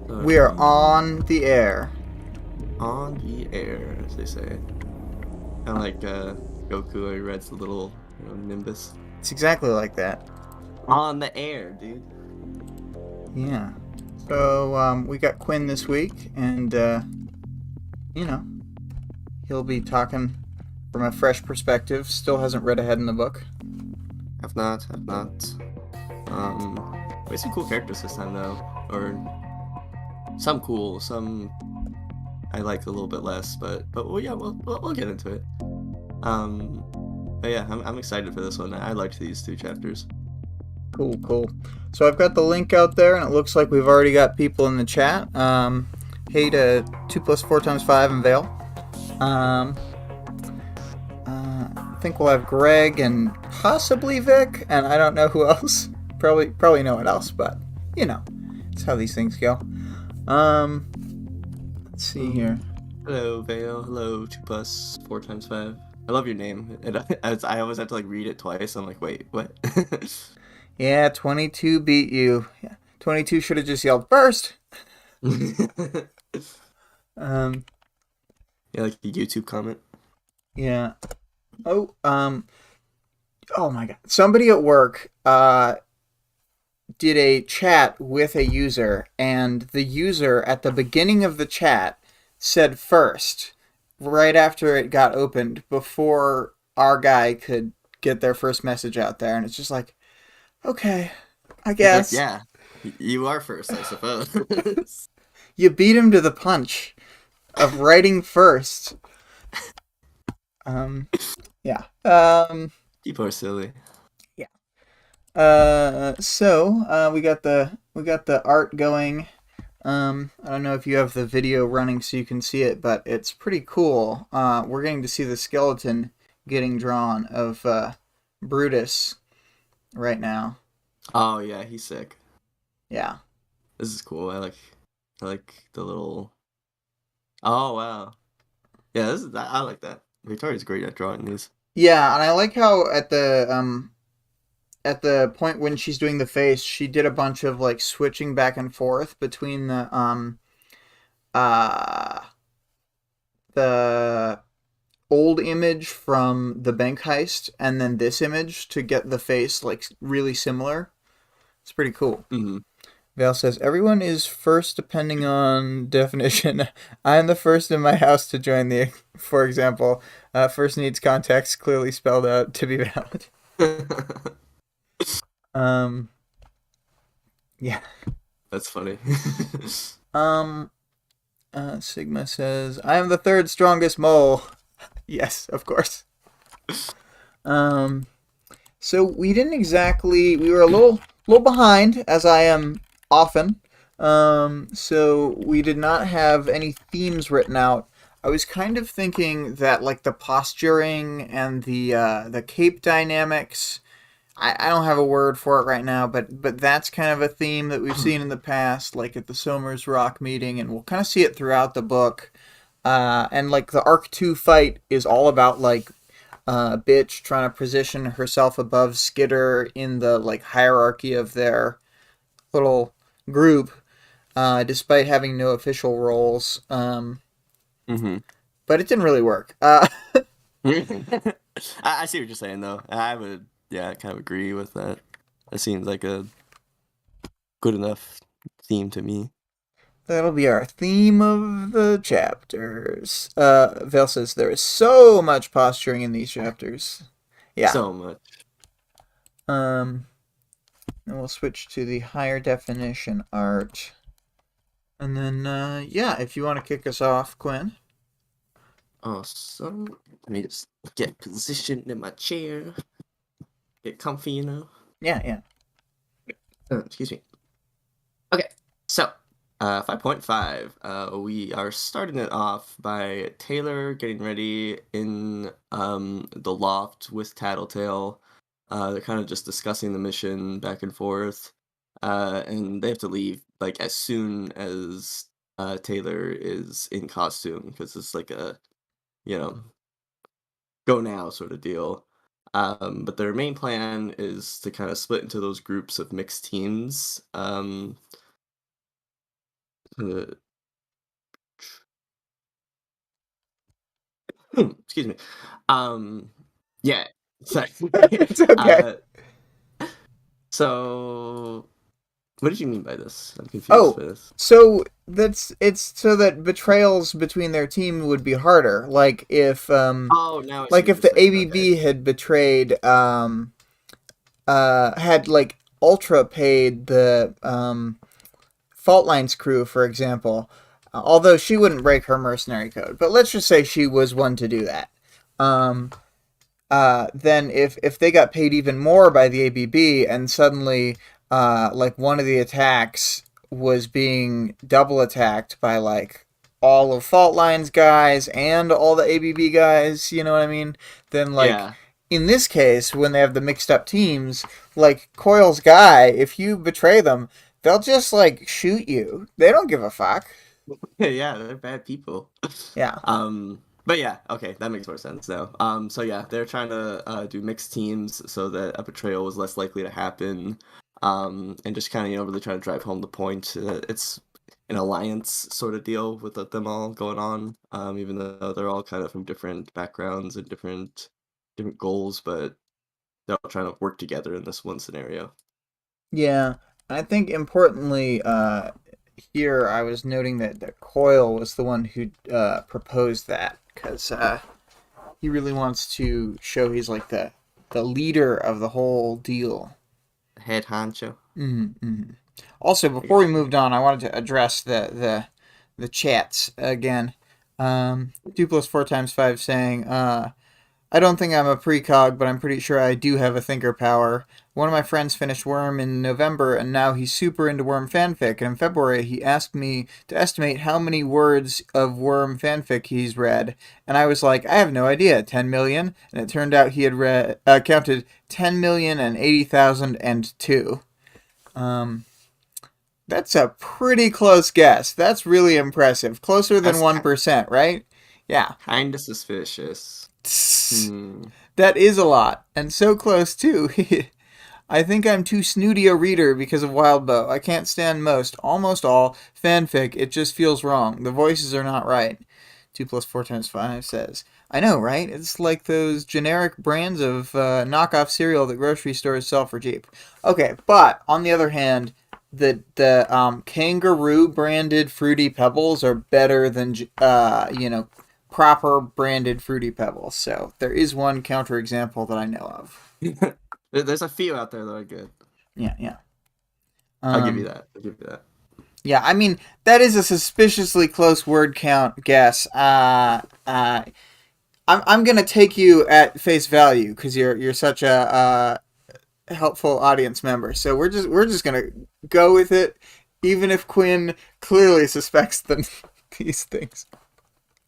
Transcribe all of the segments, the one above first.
We are Alrighty. on the air. On the air, as they say. Kind of like Goku, where he rides the little Nimbus. It's exactly like that. On the air, dude. Yeah. So we got Quinn this week, and you know he'll be talking from a fresh perspective. Still hasn't read ahead in the book. Have not, have not. We had some cool characters this time though, or some cool, some I like a little bit less, but well, yeah, we'll get into it. Um, but yeah, I'm excited for this one. I liked these two chapters. Cool, cool. So I've got the link out there, and it looks like we've already got people in the chat. Hey to 2 + 4 × 5 and Vale. Um, I think we'll have Greg and possibly Vic, and I don't know who else. Probably no one else, but you know, it's how these things go. Um, let's see here. Hello, Vale. Hello, 2 + 4 × 5. I love your name. I always have to like read it twice. I'm like, wait, what? Yeah, 22 beat you. Yeah, 22 should have just yelled first. Um, Yeah, like the YouTube comment. yeah. Oh, oh my God. Somebody at work did a chat with a user, and the user at the beginning of the chat said first, right after it got opened, before our guy could get their first message out there. And it's just like, okay, I It's like, guess. yeah, you are first, I suppose. You beat him to the punch of writing first. Um, yeah. People are silly. Yeah. We got the art going. I don't know if you have the video running so you can see it, but it's pretty cool. We're getting to see the skeleton getting drawn of Brutus right now. Oh yeah, he's sick. Yeah. This is cool. I like the little. Oh wow. Yeah, I like that. Victoria's great at drawing these. Yeah, and I like how at the point when she's doing the face, she did a bunch of like switching back and forth between uh the old image from the bank heist and then this image to get the face like really similar. It's pretty cool. Hmm. Val says everyone is first depending on definition. I am the first in my house to join the. For example, first needs context clearly spelled out to be valid. Um. Yeah. That's funny. Um. Sigma says I am the third strongest mole. Yes, of course. Um. So we didn't exactly. We were a little behind, as I am often. So we did not have any themes written out. I was kind of thinking that like the posturing and the cape dynamics. I don't have a word for it right now, but that's kind of a theme that we've seen in the past, like at the Somers Rock meeting, and we'll kind of see it throughout the book. And like the Arc 2 fight is all about like bitch trying to position herself above Skitter in the like hierarchy of their little group, despite having no official roles. Hmm. But it didn't really work. I see what you're saying though. I would, yeah, kind of agree with that. That seems like a good enough theme to me. That'll be our theme of the chapters. Vale says there is so much posturing in these chapters. Yeah. So much. Um, and we'll switch to the higher definition art. And then, yeah, if you want to kick us off, Quinn. Awesome. Let me just get positioned in my chair. Get comfy. Yeah, yeah. Excuse me. Okay, so 5.5. We are starting it off by Taylor getting ready in the loft with Tattletale. They're kind of just discussing the mission back and forth, and they have to leave like as soon as Taylor is in costume because it's like a you know go now sort of deal. But their main plan is to kind of split into those groups of mixed teams. uh, excuse me. Um, yeah. Sorry. It's okay. uh, so what did you mean by this? I'm confused Oh, by this. so it's so that betrayals between their team would be harder. Oh, now I see Like what if you're the saying. Okay. ABB had betrayed had like Ultra paid the Fault Lines crew, for example, although she wouldn't break her mercenary code, but let's just say she was one to do that. Um, then if they got paid even more by the ABB and suddenly like one of the attacks was being double attacked by like all of Fault Lines guys and all the ABB guys, you know what I mean? Then like Yeah. in this case, when they have the mixed up teams, like Coil's guy, if you betray them, they'll just like shoot you. They don't give a fuck. Yeah, they're bad people. Yeah. But yeah, okay, that makes more sense now. So yeah, they're trying to do mixed teams so that a betrayal was less likely to happen. And just kind of, really trying to drive home the point that it's an alliance sort of deal with them all going on. Even though they're all kind of from different backgrounds and different goals, but they're all trying to work together in this one scenario. Yeah. I think importantly, here I was noting that Coil was the one who proposed that because he really wants to show he's like the leader of the whole deal. Head honcho. Mm-hmm. Also, I before we got you. moved on, I wanted to address the chats again. 2 + 4 × 5 saying, I don't think I'm a precog, but I'm pretty sure I do have a thinker power. One of my friends finished Worm in November, and now he's super into Worm fanfic. And in February, he asked me to estimate how many words of Worm fanfic he's read, and I was like, I have no idea, 10 million. And it turned out he had counted 10,080,002. Um, that's a pretty close guess. That's really impressive. Closer than That's 1%, right? Yeah. kind of suspicious. Hmm. That is a lot, and so close too. I think I'm too snooty a reader because of Wildbow. I can't stand almost all, fanfic. It just feels wrong. The voices are not right. 2 + 4 × 5 says, I know, right? It's like those generic brands of knockoff cereal that grocery stores sell for cheap. Okay, but on the other hand, the kangaroo branded fruity pebbles are better than proper branded fruity pebbles. So there is one counterexample that I know of. There's a few out there that are good. Yeah, yeah. I'll give you Um, that. I'll give you that. yeah, I mean that is a suspiciously close word count guess. I'm gonna take you at face value because you're such a helpful audience member. So we're just gonna go with it, even if Quinn clearly suspects these things.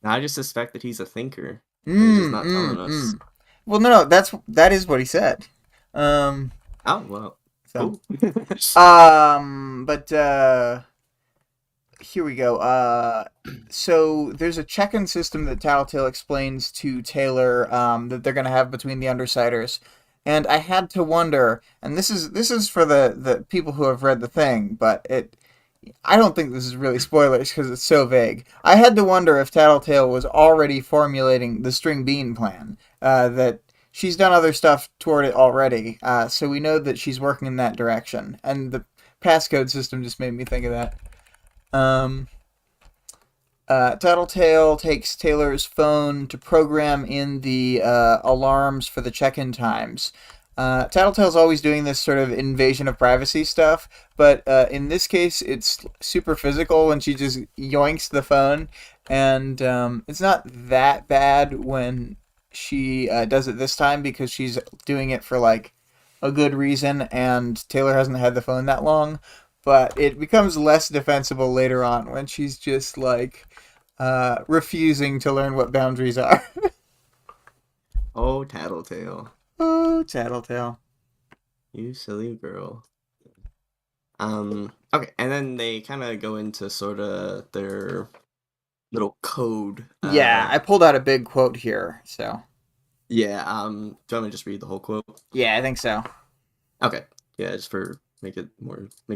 I just suspect that he's a thinker, and he's just Mm, not mm, telling us. mm. Well, no, that is what he said. Um, Oh well, so cool. but here we go. So there's a check-in system that Tattletale explains to Taylor that they're gonna have between the Undersiders, and I had to wonder. And this is for the people who have read the thing, but it I don't think this is really spoilers because it's so vague. I had to wonder if Tattletale was already formulating the string bean plan. That she's done other stuff toward it already, so we know that she's working in that direction. And the passcode system just made me think of that. Um, Tattletale takes Taylor's phone to program in the alarms for the check-in times. Tattletale's always doing this sort of invasion of privacy stuff, but in this case, it's super physical when she just yoinks the phone, and it's not that bad when she does it this time because she's doing it for like a good reason, and Taylor hasn't had the phone that long. But it becomes less defensible later on when she's just like refusing to learn what boundaries are. Oh, Tattletale, Oh, Tattletale. you silly girl. Okay, and then they kind of go into sort of their little code. Yeah, I pulled out a big quote here, so Yeah. Do you want me to just read the whole quote? yeah, I think so. Okay. Yeah, just for make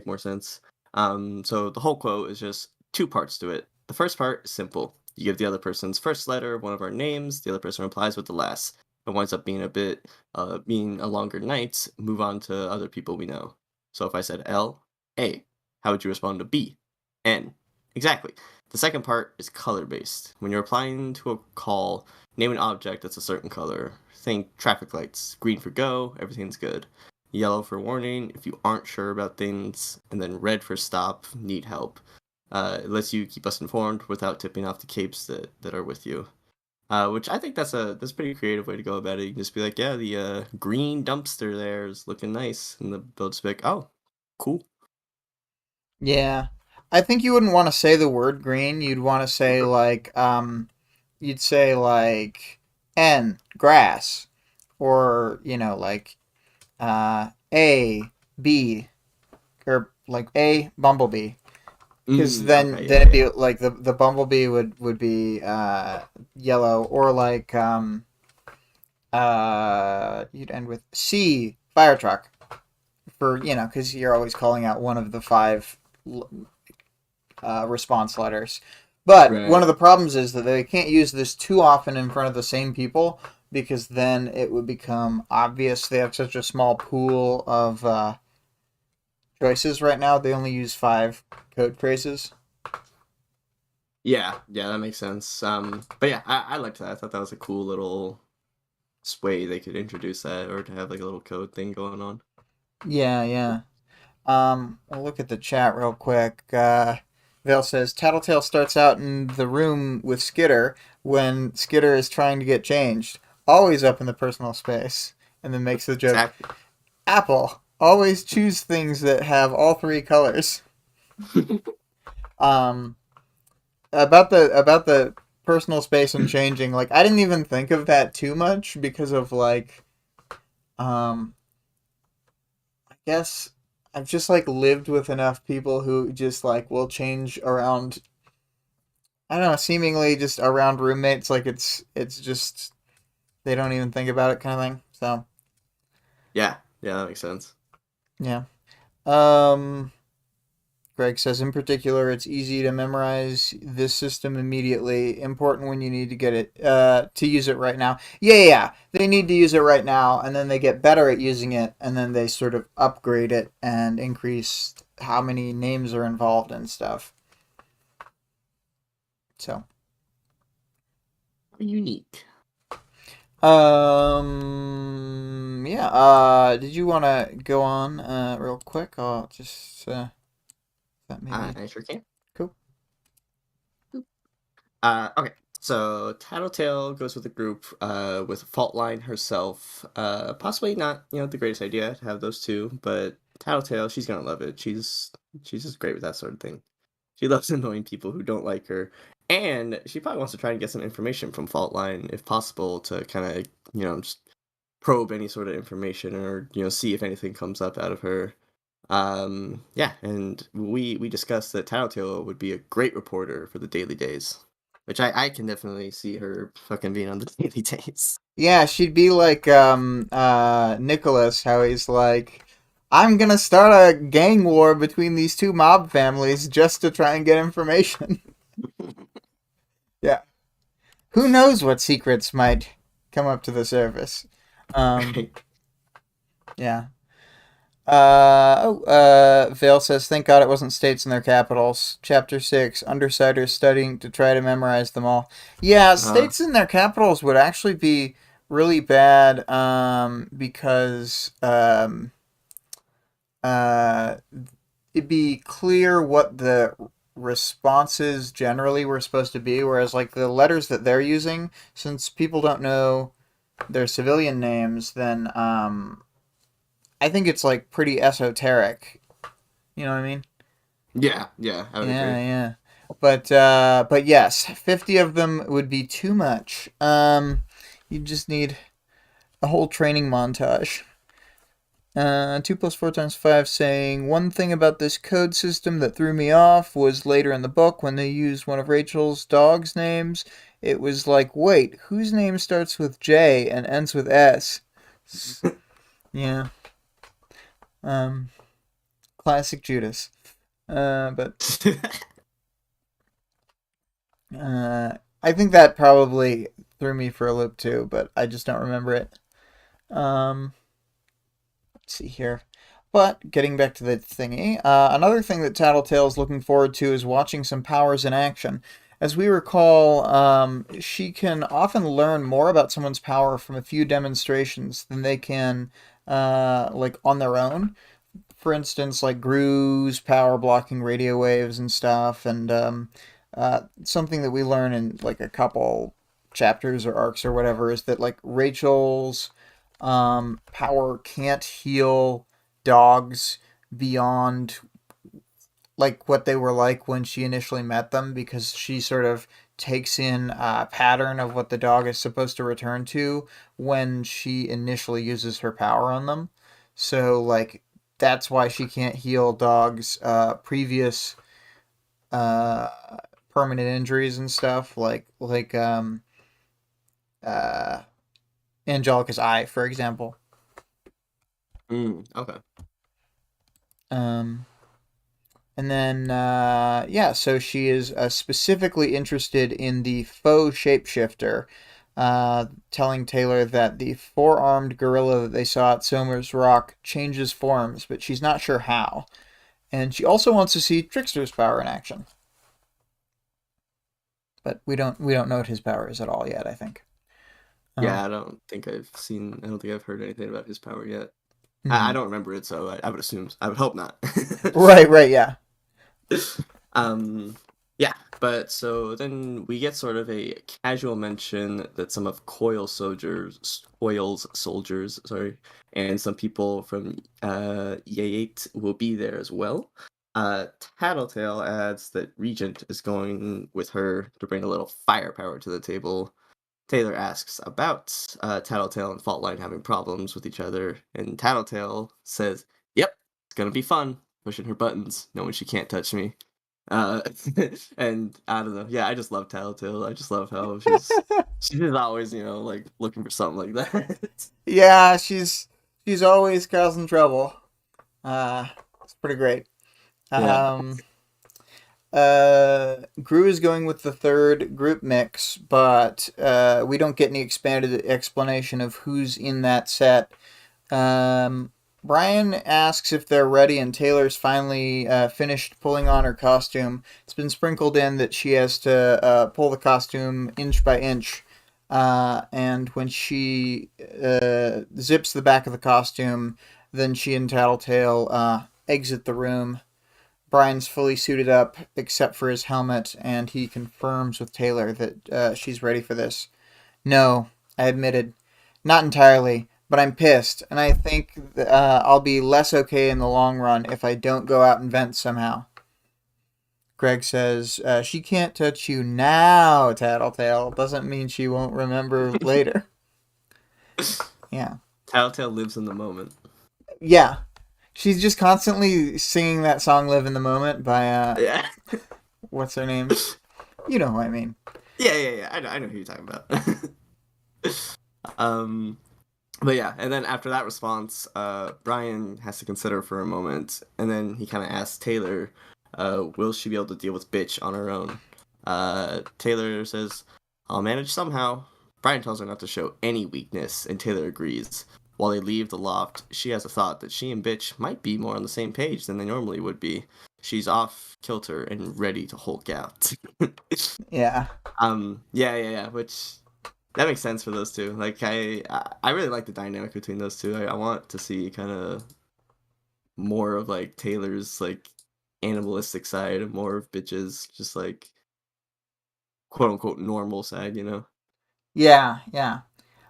more sense. So the whole quote is just two parts to it. The first part is simple. You give the other person's first letter of one of our names, the other person replies with the last. If it winds up being being a longer night, move on to other people we know. So if I said L, A, how would you respond to B? N. Exactly. The second part is color-based. When you're replying to a call, name an object that's a certain color. Think traffic lights. Green for go, everything's good. Yellow for warning, if you aren't sure about things. And then red for stop, need help. It lets you keep us informed without tipping off the capes that are with you. Which I think that's a pretty creative way to go about it. You can just be like, yeah, the green dumpster there is looking nice, and they'll just be like, oh, cool. Yeah. I think you wouldn't want to say the word green. You'd want to say like you'd say like N grass or like A B or like A bumblebee because then Okay, then yeah, it'd yeah. be like the bumblebee would be yellow or like you'd end with C fire truck for because you're always calling out one of the five response letters. But one Right. of the problems is that they can't use this too often in front of the same people because then it would become obvious they have such a small pool of choices right now. They only use five code phrases. Yeah, yeah, that makes sense. But yeah, I liked that. I thought that was a cool little way they could introduce that, or to have like a little code thing going on. Yeah, yeah. I'll look at the chat real quick. Vale says Tattletale starts out in the room with Skitter when Skitter is trying to get changed, always up in the personal space, and then makes the joke Exactly. Apple, always choose things that have all three colors. Um, about the personal space and changing, like I didn't even think of that too much because of like, um, I guess I've just like lived with enough people who just like will change around. I don't know, seemingly just around roommates, like it's just they don't even think about it kind of thing. So Yeah, yeah, that makes sense. yeah. Um, Greg says, in particular, it's easy to memorize this system immediately. Important when you need to get it to use it right now. Yeah, yeah, yeah. They need to use it right now, and then they get better at using it, and then they sort of upgrade it and increase how many names are involved and stuff. So, Unique. yeah. Did you want to go on real quick? I'll just that maybe I sure can. cool. Okay. So Tattletale goes with the group with Faultline herself. Possibly not, the greatest idea to have those two, but Tattletale, she's gonna love it. She's just great with that sort of thing. She loves annoying people who don't like her, and she probably wants to try and get some information from Faultline if possible to kind of just probe any sort of information or see if anything comes up out of her. Yeah, and we discussed that Tattletale would be a great reporter for the Daily Days, which I can definitely see her fucking being on the Daily Days. Yeah, she'd be like Nicholas, how he's like, I'm gonna start a gang war between these two mob families just to try and get information. Yeah. Who knows what secrets might come up to the surface? Um, Right. yeah. Vale says, thank God it wasn't states in their capitals. Chapter 6, Undersiders studying to try to memorize them all. Yeah, Uh, states in their capitals would actually be really bad because uh, it'd be clear what the responses generally were supposed to be, whereas, like, the letters that they're using, since people don't know their civilian names, then I think it's, like, pretty esoteric. You know what I mean? yeah, yeah, I would Yeah, agree. yeah. But yes, 50 of them would be too much. You just need a whole training montage. 2 plus 4 times 5 saying, one thing about this code system that threw me off was later in the book when they used one of Rachel's dog's names. It was like, wait, whose name starts with J and ends with S? Yeah. Um, classic Judas. But I think that probably threw me for a loop too, but I just don't remember it. Um, let's see here. But getting back to the thingy, another thing that Tattletale's looking forward to is watching some powers in action. As we recall, she can often learn more about someone's power from a few demonstrations than they can, like on their own. For instance, like Gru's power blocking radio waves and stuff, and something that we learn in like a couple chapters or arcs or whatever is that like Rachel's power can't heal dogs beyond like what they were like when she initially met them because she sort of takes in a pattern of what the dog is supposed to return to when she initially uses her power on them. So like that's why she can't heal dogs previous uh permanent injuries and stuff like uh Angelica's eye, for example. Okay. Um And then, yeah, so she is specifically interested in the faux shapeshifter, telling Taylor that the four-armed gorilla that they saw at Somer's Rock changes forms, but she's not sure how. And she also wants to see Trickster's power in action, but we don't know what his power is at all yet, I think. Yeah, Um, I don't think I've heard anything about his power yet. I mhm. don't remember it, so I would assume, I would hope not. Right, right, yeah. um, yeah, but so then we get sort of a casual mention that some of Coil's soldiers, sorry, and some people from Ye8 will be there as well. Tattletale adds that Regent is going with her to bring a little firepower to the table. Taylor asks about Tattletale and Faultline having problems with each other, and Tattletale says, "Yep, it's gonna be fun pushing her buttons, knowing she can't touch me." Uh, and I don't know. Yeah, I just love Tattletale. I just love how she's always, like looking for something like that. Yeah, she's always causing trouble. Uh, it's pretty great. Yeah. Um, Gru is going with the third group mix, but we don't get any expanded explanation of who's in that set. Um, Brian asks if they're ready, and Taylor's finally finished pulling on her costume. It's been sprinkled in that she has to pull the costume inch by inch. And when she zips the back of the costume, then she and Tattletale exit the room. Brian's fully suited up except for his helmet, and he confirms with Taylor that she's ready for this. No, I admitted. Not entirely, but I'm pissed, and I think I'll be less okay in the long run if I don't go out and vent somehow. Greg says, she can't touch you now, Tattletale. Doesn't mean she won't remember later. Yeah. Tattletale lives in the moment. Yeah. She's just constantly singing that song Live in the Moment by, Yeah. what's her name? You know who I mean. Yeah. I know who you're talking about. um, but yeah, and then after that response, Brian has to consider for a moment, and then he kind of asks Taylor, will she be able to deal with bitch on her own? Taylor says, I'll manage somehow. Brian tells her not to show any weakness, and Taylor agrees. While they leave the loft, she has a thought that she and bitch might be more on the same page than they normally would be. She's off kilter and ready to Hulk out. Yeah. Yeah, which that makes sense for those two. Like I really like the dynamic between those two. I want to see kind of more of like Taylor's like animalistic side and more of bitch's just like quote unquote normal side. Yeah, yeah.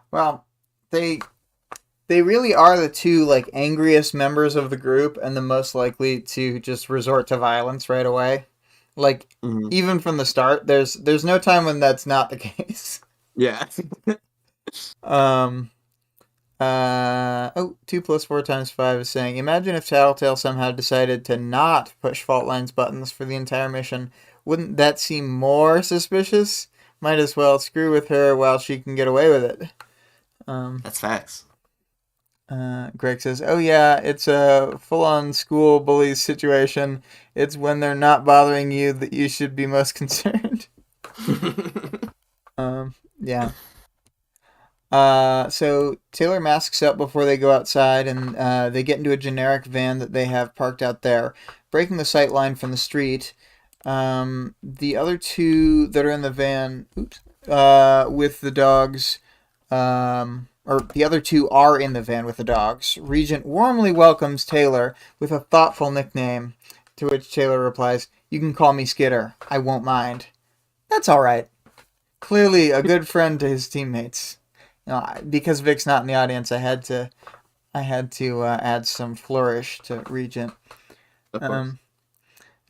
Well, they they really are the two like angriest members of the group and the most likely to just resort to violence right away. Like Hmm. even from the start, there's no time when that's not the case. Yeah. Um. Oh, 2 + 4 × 5 is saying, imagine if Tattletale somehow decided to not push Faultline's buttons for the entire mission. Wouldn't that seem more suspicious? Might as well screw with her while she can get away with it. Um, That's facts. Greg says, oh yeah, it's a full-on school bullies situation. It's when they're not bothering you that you should be most concerned. Yeah. So Taylor masks up before they go outside, and they get into a generic van that they have parked out there, breaking the sight line from the street. The other two that are in the van, oops, with the dogs, or the other two are in the van with the dogs. Regent warmly welcomes Taylor with a thoughtful nickname, to which Taylor replies, "You can call me Skitter. I won't mind." That's all right. Clearly a good friend to his teammates. Because Vic's not in the audience, I had to add some flourish to Regent. Of course.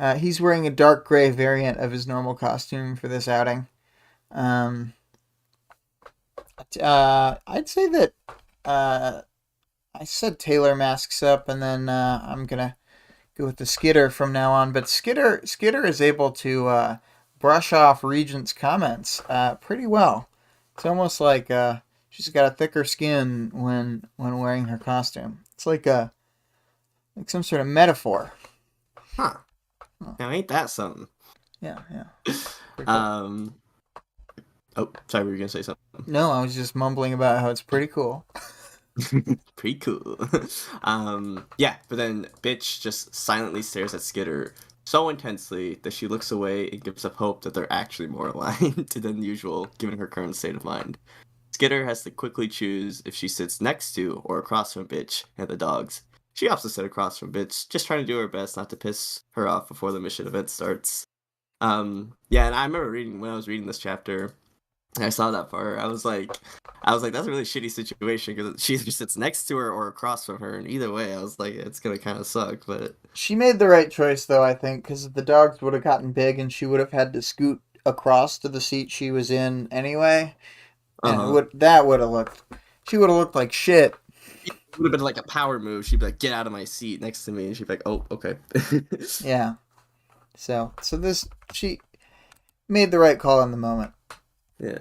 Um, he's wearing a dark gray variant of his normal costume for this outing. Um, I'd say that uh, I said Taylor masks up, and then I'm gonna go with the Skitter from now on. But Skitter is able to brush off Regent's comments pretty well. It's almost like she's got a thicker skin when wearing her costume. It's like some sort of metaphor. Huh. Oh, Now ain't that something? yeah, yeah. Pretty cool. Um. Oh, sorry, we were gonna say something. No, I was just mumbling about how it's pretty cool. Pretty cool. Yeah, but then bitch just silently stares at Skitter so intensely that she looks away and gives up hope that they're actually more aligned than usual, given her current state of mind. Skitter has to quickly choose if she sits next to or across from bitch and the dogs. She opts to sit across from bitch, just trying to do her best not to piss her off before the mission event starts. Yeah, and I remember reading when I was reading this chapter, I saw that part. I was like, that's a really shitty situation because she either sits next to her or across from her, and either way, I was like, it's gonna kind of suck. But She made the right choice, though, I think, because the dogs would have gotten big and she would have had to scoot across to the seat she was in anyway. And uh-huh, that would have looked. She would have looked like shit. it would have been like a power move. She'd be like, get out of my seat next to me, and she'd be like, oh, okay. Yeah. So this she made the right call in the moment. Yeah.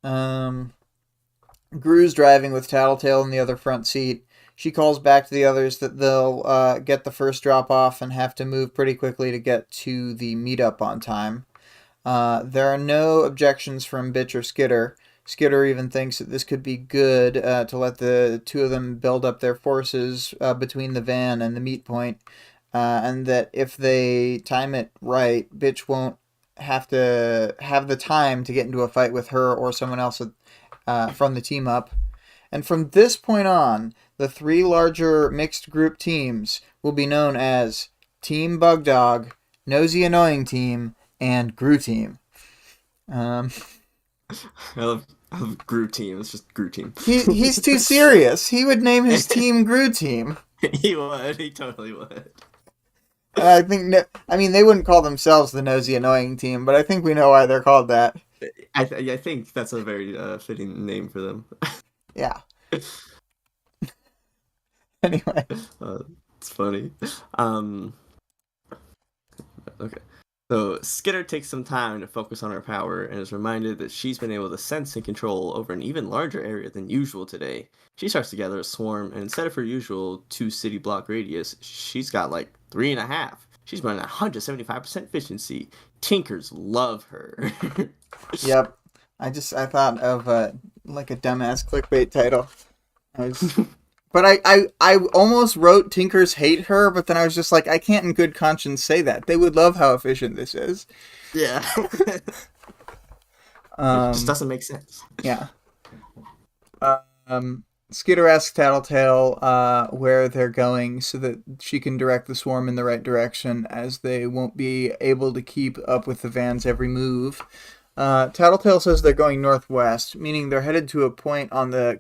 Um, Gru's driving with Tattletale in the other front seat. She calls back to the others that they'll get the first drop off and have to move pretty quickly to get to the meetup on time. There are no objections from Bitch or Skitter. Skitter even thinks that this could be good to let the two of them build up their forces between the van and the meet point, and that if they time it right, Bitch won't have to have the time to get into a fight with her or someone else from the team up. And from this point on, the three larger mixed group teams will be known as Team Bug Dog, Nosy Annoying Team, and Gru Team. Um, I love Gru team. It's just Gru team. he's too serious. He would name his team Gru Team. He would. He totally would. I think. I mean, they wouldn't call themselves the Nosy Annoying Team, but I think we know why they're called that. I think that's a very fitting name for them. Yeah. Anyway. Uh, it's funny. Um, okay. So Skitter takes some time to focus on her power and is reminded that she's been able to sense and control over an even larger area than usual today. She starts to gather a swarm, and instead of her usual 2 city block radius, she's got like 3.5. She's running 175% efficiency. Tinkers love her. Yep. I thought of like a dumbass clickbait title. I was, but I almost wrote Tinkers hate her, but then I was just like, I can't in good conscience say that. They would love how efficient this is. Yeah. It just Um, doesn't make sense. yeah. Skitter asks Tattletale where they're going so that she can direct the swarm in the right direction, as they won't be able to keep up with the van's every move. Tattletale says they're going northwest, meaning they're headed to a point on the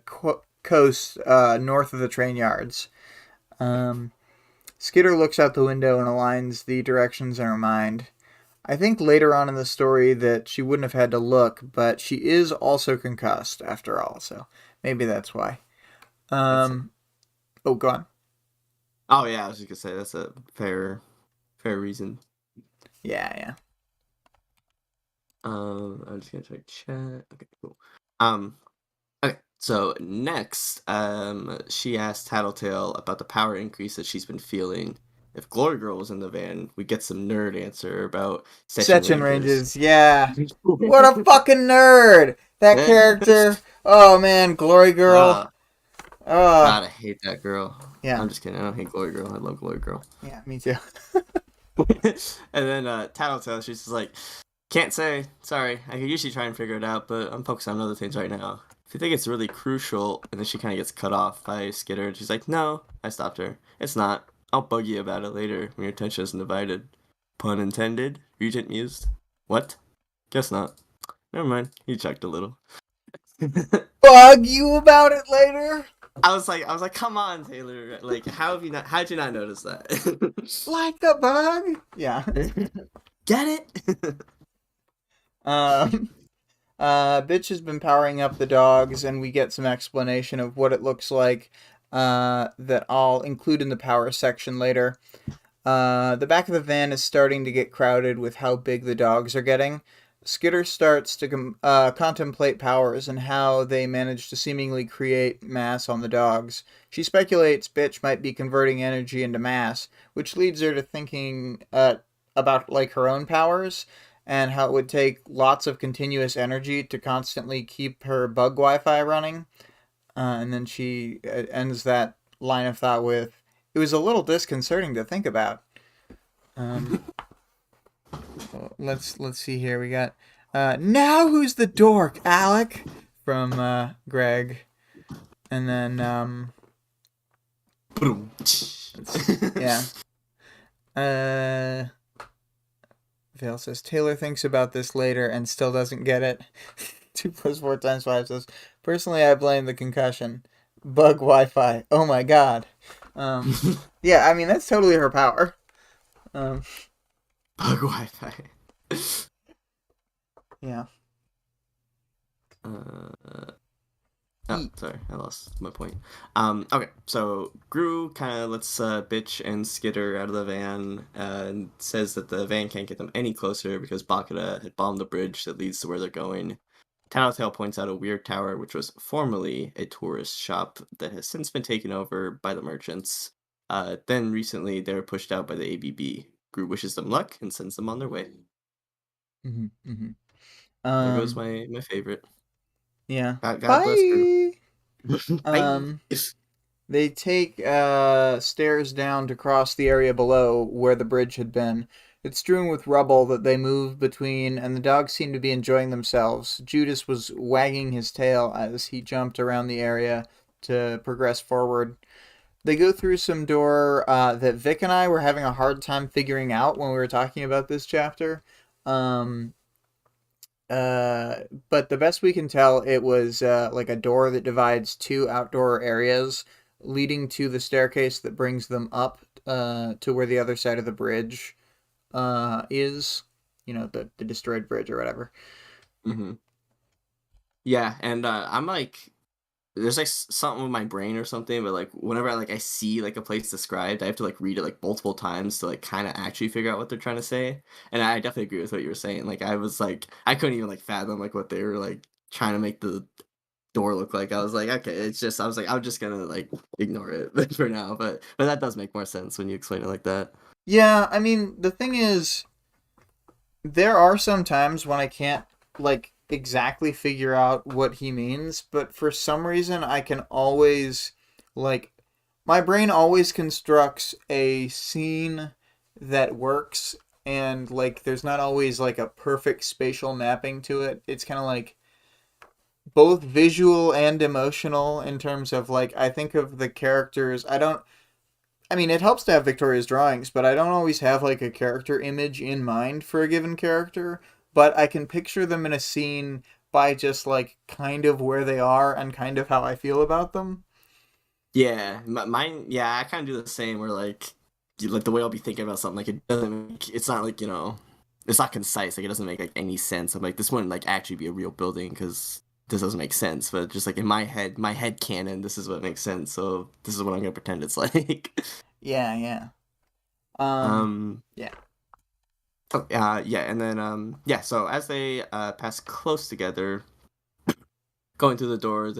coast north of the train yards. Um, Skitter looks out the window and aligns the directions in her mind. I think later on in the story that she wouldn't have had to look, but she is also concussed after all, so maybe that's why. That's Oh, go on. Oh yeah, I was just gonna say that's a fair reason. Yeah, yeah. I'm just gonna check chat. Okay, cool. Um, okay. So next, she asked Tattletale about the power increase that she's been feeling, if Glory Girl was in the van, we'd get some nerd answer about Section Section Rangers. Ranges, yeah. What a fucking nerd! That character. Oh man, Glory Girl. uh, Oh, God, I hate that girl. yeah. I'm just kidding. I don't hate Glory Girl. I love Glory Girl. Yeah, me too. And then Tattletale, she's just like, can't say. Sorry. I could usually try and figure it out, but I'm focused on other things right now. If you think it's really crucial, and then she kind of gets cut off by Skitter, and she's like, no, I stopped her. It's not. I'll bug you about it later when your attention isn't divided. Pun intended? Regent mused. What? Guess not. Never mind. He checked a little. Bug you about it later? I was like, come on, Taylor. Like, how'd you not notice that? Like a bug? Yeah. Get it? Um, Bitch has been powering up the dogs, and we get some explanation of what it looks like that I'll include in the power section later. The back of the van is starting to get crowded with how big the dogs are getting. Skitter starts to contemplate powers and how they manage to seemingly create mass on the dogs. She speculates Bitch might be converting energy into mass, which leads her to thinking about like her own powers and how it would take lots of continuous energy to constantly keep her bug Wi-Fi running. And then she ends that line of thought with, "It was a little disconcerting to think about." Um, let's see here. We got now who's the dork, Alec? From Greg, and then yeah. Vale says Taylor thinks about this later and still doesn't get it. 2 + 4 × 5 says, personally I blame the concussion. Bug Wi-Fi. Oh my god. Yeah, I mean that's totally her power. Bug Wi-Fi. Yeah. Oh, sorry, I lost my point. Okay, so Gru kind of lets Bitch and Skitter out of the van and says that the van can't get them any closer because Bakura had bombed the bridge that leads to where they're going. Tattletale points out a weird tower which was formerly a tourist shop that has since been taken over by the merchants. Then recently they were pushed out by the ABB. Gru wishes them luck and sends them on their way. There goes my favorite. Yeah. God bless Gru. Bye. They take stairs down to cross the area below where the bridge had been. It's strewn with rubble that they move between, and the dogs seem to be enjoying themselves. Judas was wagging his tail as he jumped around the area to progress forward. They go through some door that Vic and I were having a hard time figuring out when we were talking about this chapter. But the best we can tell, it was like a door that divides 2 outdoor areas, leading to the staircase that brings them up to where the other side of the bridge is. You know, the destroyed bridge or whatever. Mm-hmm. Yeah, and I'm like, there's like something with my brain or something, but like whenever I see like a place described, I have to like read it like multiple times to like kind of actually figure out what they're trying to say. And I definitely agree with what you were saying. Like I was like, I couldn't even like fathom like what they were like trying to make the door look like. I was like, okay, it's just, I was like, I'm just gonna like ignore it for now. But that does make more sense when you explain it like that. Yeah, I mean, the thing is, there are some times when I can't like exactly figure out what he means, but for some reason I can always like my brain always constructs a scene that works, and like there's not always like a perfect spatial mapping to it. It's kind of like both visual and emotional in terms of like I think of the characters. I mean, it helps to have Victoria's drawings, but I don't always have like a character image in mind for a given character, but I can picture them in a scene by just like kind of where they are and kind of how I feel about them. Yeah, mine. Yeah, I kind of do the same. Where like, like the way I'll be thinking about something, like it doesn't. It's not like it's not concise. Like it doesn't make like any sense. I'm like, this wouldn't like actually be a real building because this doesn't make sense. But just like in my head canon, this is what makes sense. So this is what I'm gonna pretend it's like. Yeah, yeah. Yeah. Oh, yeah, and then yeah. So as they pass close together, Going through the door,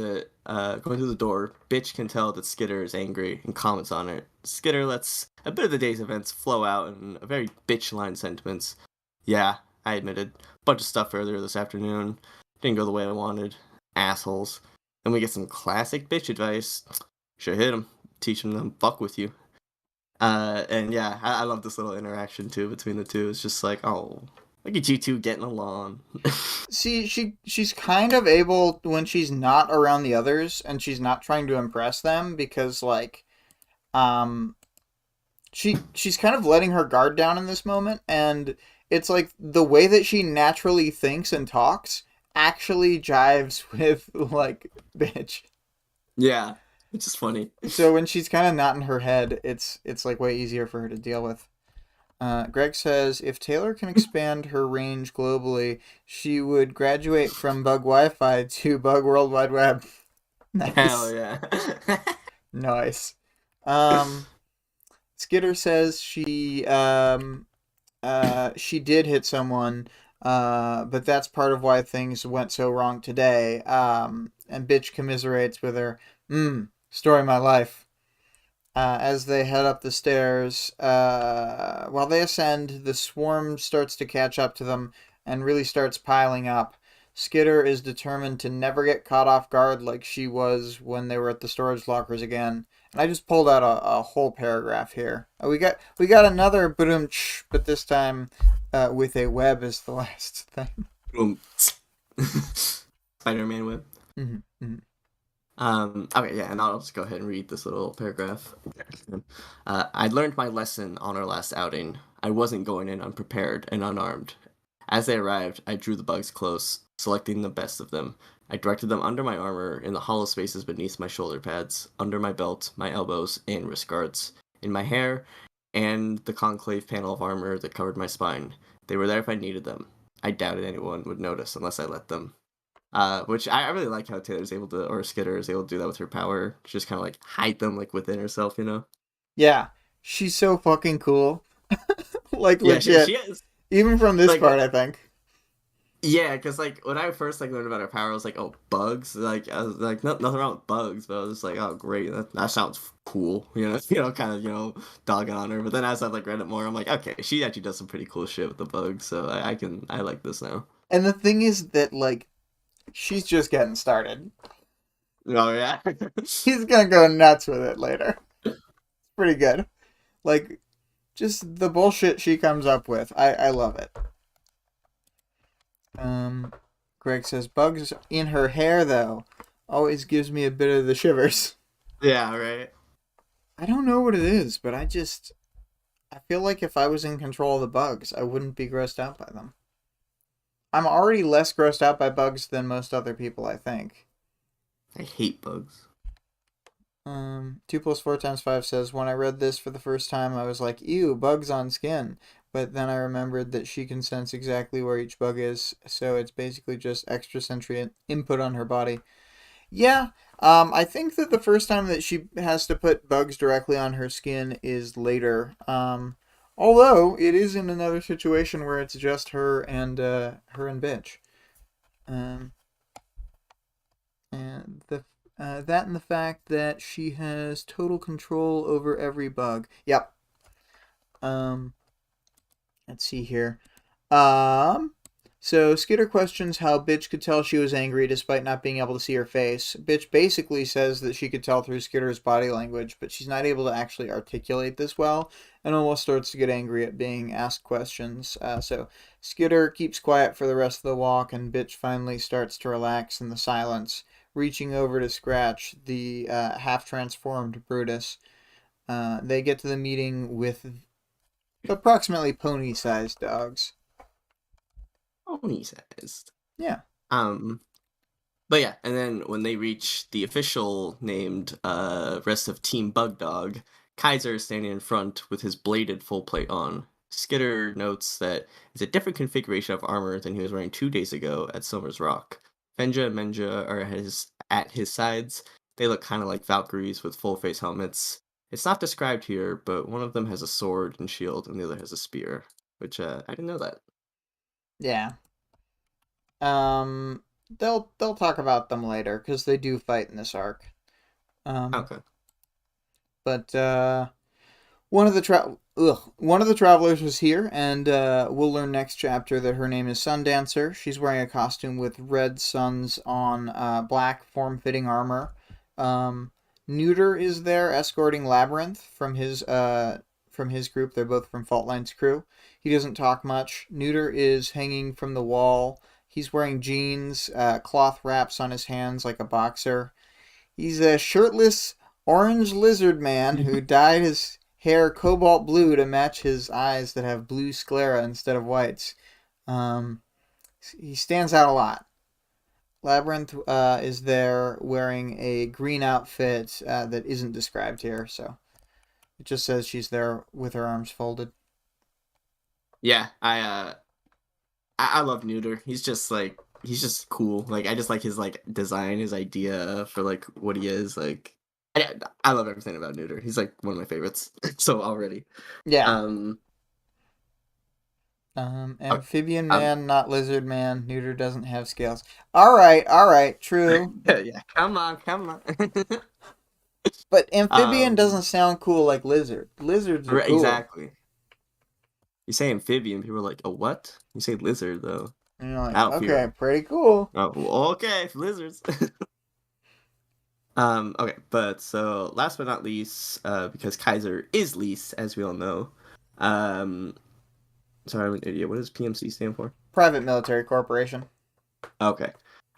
Bitch can tell that Skitter is angry and comments on it. Skitter lets a bit of the day's events flow out in a very bitch-line sentiments. Yeah, I admitted. Bunch of stuff earlier this afternoon. Didn't go the way I wanted. Assholes. Then we get some classic bitch advice. Should hit him. Teach him to fuck with you. And yeah, I love this little interaction too between the two. It's just like, oh, look at you two getting along. See, she's kind of able when she's not around the others and she's not trying to impress them because like um she's kind of letting her guard down in this moment, and it's like the way that she naturally thinks and talks actually jives with like bitch. Yeah, it's just funny. So when she's kind of not in her head, it's like way easier for her to deal with. Greg says if Taylor can expand her range globally, she would graduate from Bug Wi-Fi to Bug World Wide Web. Hell Nice, yeah. nice. Um, Skitter says she did hit someone, but that's part of why things went so wrong today. And bitch commiserates with her. Story of my life. As they head up the stairs. While they ascend, the swarm starts to catch up to them and really starts piling up. Skitter is determined to never get caught off guard like she was when they were at the storage lockers again. And I just pulled out a whole paragraph here. We got another boom, but this time with a web as the last thing. Boom. Spider-Man web. Mm-hmm, mm-hmm. Okay, yeah, and I'll just go ahead and read this little paragraph. I learned my lesson on our last outing. I wasn't going in unprepared and unarmed. As they arrived, I drew the bugs close, selecting the best of them. I directed them under my armor, in the hollow spaces beneath my shoulder pads, under my belt, my elbows, and wrist guards, in my hair, and the concave panel of armor that covered my spine. They were there if I needed them. I doubted anyone would notice unless I let them. Which I really like how Taylor's able to, or Skitter is able to do that with her power. Just kind of like hide them like within herself, you know? Yeah, she's so fucking cool. Like Yeah, she legit. is. Even from this Like, part, I think. yeah, because like when I first like learned about her power, I was like, oh, bugs. Like I was like, nothing wrong with bugs, but I was just like, oh, great, that sounds cool, you know, kind of dogging on her. But then as I've like read it more, I'm like, okay, she actually does some pretty cool shit with the bugs, so I like this now. And the thing is that like she's just getting started. Oh yeah. He's gonna go nuts with it later. Pretty good. Like just the bullshit she comes up with. I love it. Um, Greg says bugs in her hair though always gives me a bit of the shivers. Yeah, right. I don't know what it is, but I feel like if I was in control of the bugs, I wouldn't be grossed out by them. I'm already less grossed out by bugs than most other people, I think. I hate bugs. 2 + 4 × 5 says, when I read this for the first time, I was like, ew, bugs on skin. But then I remembered that she can sense exactly where each bug is, so it's basically just extra sensory input on her body. Yeah, I think that the first time that she has to put bugs directly on her skin is later. Although it is in another situation where it's just her and bitch. Um, and the that and the fact that she has total control over every bug. Yep. Um, let's see here. Um, so Skitter questions how Bitch could tell she was angry despite not being able to see her face. Bitch basically says that she could tell through Skitter's body language, but she's not able to actually articulate this well, and almost starts to get angry at being asked questions. So Skitter keeps quiet for the rest of the walk, and Bitch finally starts to relax in the silence, reaching over to scratch the half-transformed Brutus. They get to the meeting with approximately pony-sized dogs. Pony sized. Yeah. Um, but yeah, and then when they reach the official named rest of Team Bug Dog, Kaiser is standing in front with his bladed full plate on. Skitter notes that it's a different configuration of armor than he was wearing 2 days ago at Silver's Rock. Fenja and Menja are at his sides. They look kind of like Valkyries with full face helmets. It's not described here, but one of them has a sword and shield, and the other has a spear, which I didn't know that. Yeah. Um, they'll talk about them later because they do fight in this arc. Um, Okay. but one of the travelers was here, and we'll learn next chapter that her name is Sundancer. She's wearing a costume with red suns on black form-fitting armor. Um, Neuter is there escorting Labyrinth from his group. They're both from Fault Line's crew. He doesn't talk much. Neuter is hanging from the wall. He's wearing jeans, cloth wraps on his hands like a boxer. He's a shirtless orange lizard man who dyed his hair cobalt blue to match his eyes that have blue sclera instead of whites. Um, he stands out a lot. Labyrinth is there wearing a green outfit that isn't described here, so it just says she's there with her arms folded. Yeah, I love Neuter. He's just cool. Like I just like his like design, his idea for like what he is. Like I love everything about Neuter. He's like one of my favorites. So already. Yeah. Um okay. Amphibian Um man, not lizard man. Neuter doesn't have scales. All right, true. yeah, come on, come on. But amphibian doesn't um sound cool like lizard. Lizards are cool. exactly. You say amphibian, people are like, "Oh, what?" You say lizard though. And you're like, I don't fear okay, them. pretty cool. Oh, well, okay, lizards. Okay, but so last but not least, because Kaiser is least, as we all know. Um, sorry, I'm an idiot. What does PMC stand for? Private military corporation. Okay.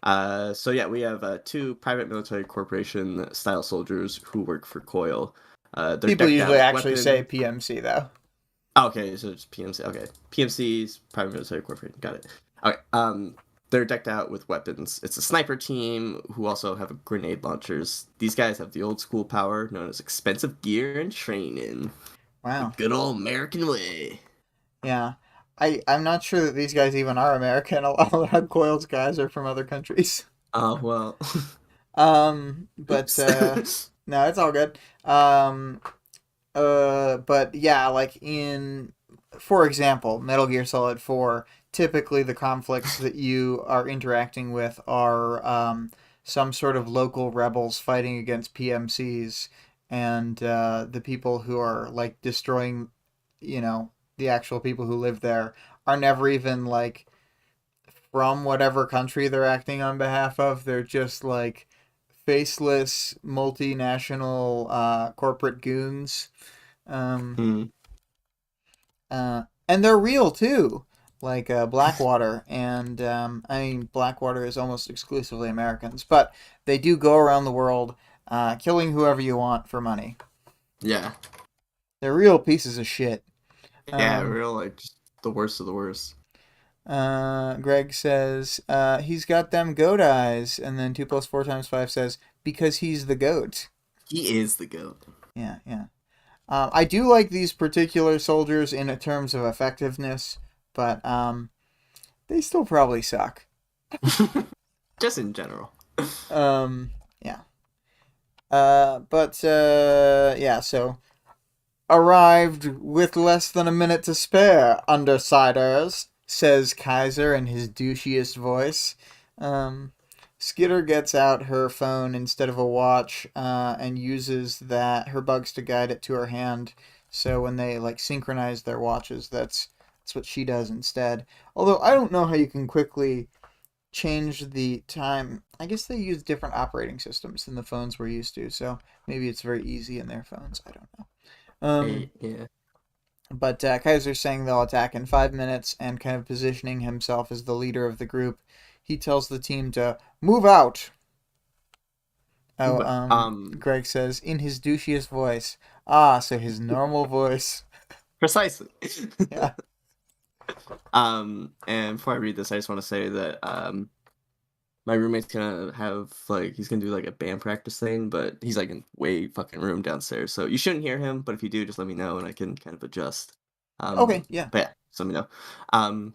So yeah, we have two private military corporation style soldiers who work for Coil. They're People decked out usually with actually say weapons. PMC though. Okay, so it's PMC. Okay, PMC's private military corporation. Got it. Okay. They're decked out with weapons. It's a sniper team who also have grenade launchers. These guys have the old school power known as expensive gear and training. The Wow. good old American way. Yeah. I'm not sure that these guys even are American. A lot of Coils guys are from other countries. Oh well. But Oops. no, it's all good. But yeah, like in, for example, Metal Gear Solid 4, typically the conflicts that you are interacting with are some sort of local rebels fighting against PMCs, and the people who are like destroying, the actual people who live there are never even like from whatever country they're acting on behalf of. They're just like faceless multinational corporate goons. Um, Hmm. and they're real too, like Blackwater. And I mean, Blackwater is almost exclusively Americans, but they do go around the world killing whoever you want for money. Yeah. They're real pieces of shit. Yeah, Um, real like just the worst of the worst. Greg says he's got them goat eyes, and then 2 + 4 × 5 says because he's the goat. He is the goat. Yeah, yeah. I do like these particular soldiers in terms of effectiveness, but they still probably suck. Just in general. Yeah. Yeah. So arrived with less than a minute to spare, Undersiders, says Kaiser in his douchiest voice. Um, Skitter gets out her phone instead of a watch and uses her bugs to guide it to her hand. So when they like synchronize their watches, that's what she does instead. Although I don't know how you can quickly change the time. I guess they use different operating systems than the phones we're used to, so maybe it's very easy in their phones. I don't know. Yeah. But Kaiser's saying they'll attack in 5 minutes and kind of positioning himself as the leader of the group. He tells the team to move out. Oh, But Greg says in his douchiest voice. Ah, so his normal voice. precisely. Yeah. And before I read this, I just want to say that my roommate's gonna have like he's gonna do like a band practice thing, but he's like in way fucking room downstairs, so you shouldn't hear him. But if you do, just let me know and I can kind of adjust. Okay, yeah. But yeah, just let me know.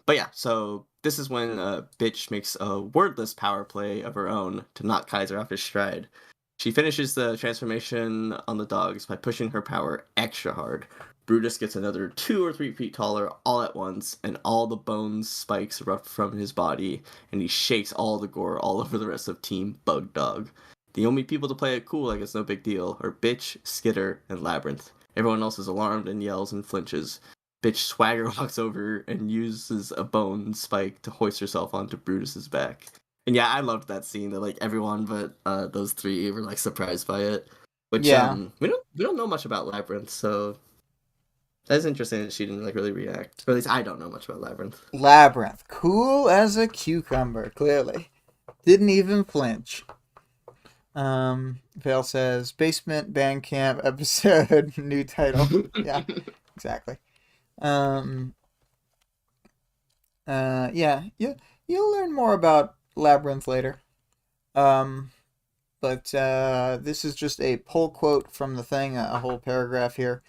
But yeah, so this is when bitch makes a wordless power play of her own to knock Kaiser off his stride. She finishes the transformation on the dogs by pushing her power extra hard. Brutus gets another 2 or 3 feet taller all at once, and all the bones spikes erupt from his body, and he shakes all the gore all over the rest of Team Bug Dog. The only people to play it cool like it's no big deal are Bitch, Skitter, and Labyrinth. Everyone else is alarmed and yells and flinches. Bitch swagger walks over and uses a bone spike to hoist herself onto Brutus's back. And yeah, I loved that scene that like everyone but those three were like surprised by it. Which Yeah. we don't know much about Labyrinth, so that's interesting that she didn't like really react. Or at least I don't know much about Labyrinth. Labyrinth. Cool as a cucumber, clearly. Didn't even flinch. Vale says, Basement Bandcamp episode, new title. Yeah, exactly. Yeah, you'll learn more about Labyrinth later. But this is just a pull quote from the thing, a whole paragraph here.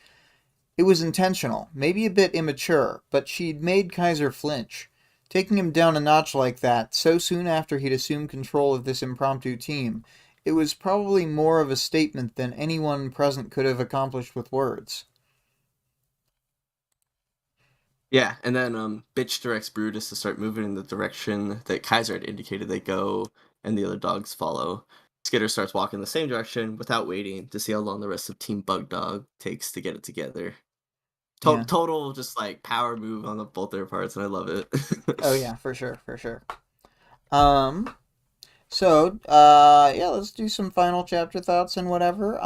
It was intentional, maybe a bit immature, but she'd made Kaiser flinch. Taking him down a notch like that, so soon after he'd assumed control of this impromptu team, it was probably more of a statement than anyone present could have accomplished with words. Yeah, and then Bitch directs Brutus to start moving in the direction that Kaiser had indicated they go, and the other dogs follow. Skitter starts walking the same direction without waiting to see how long the rest of Team Bug Dog takes to get it together. Yeah. Total just like power move on both their parts, and I love it. Oh yeah, for sure, for sure. So, yeah, let's do some final chapter thoughts and whatever.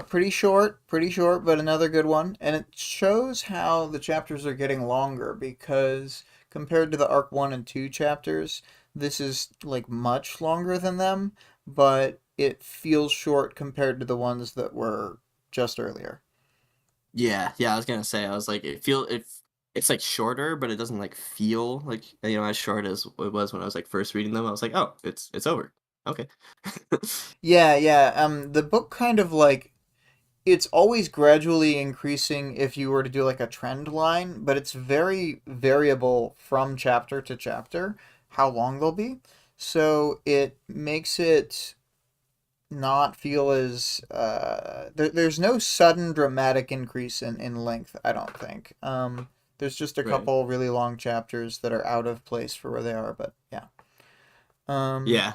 Pretty short, but another good one. And it shows how the chapters are getting longer because compared to the arc 1 and 2 chapters, this is like much longer than them, but it feels short compared to the ones that were just earlier. Yeah, I was gonna say, I was like, it's like shorter, but it doesn't like feel like as short as it was when I was like first reading them. I was like, oh, it's over. Okay. Yeah. The book kind of like it's always gradually increasing if you were to do like a trend line, but it's very variable from chapter to chapter how long they'll be. So it makes it not feel as there's no sudden dramatic increase in length, I don't think. There's just a Right. couple really long chapters that are out of place for where they are, but yeah. Um, Yeah.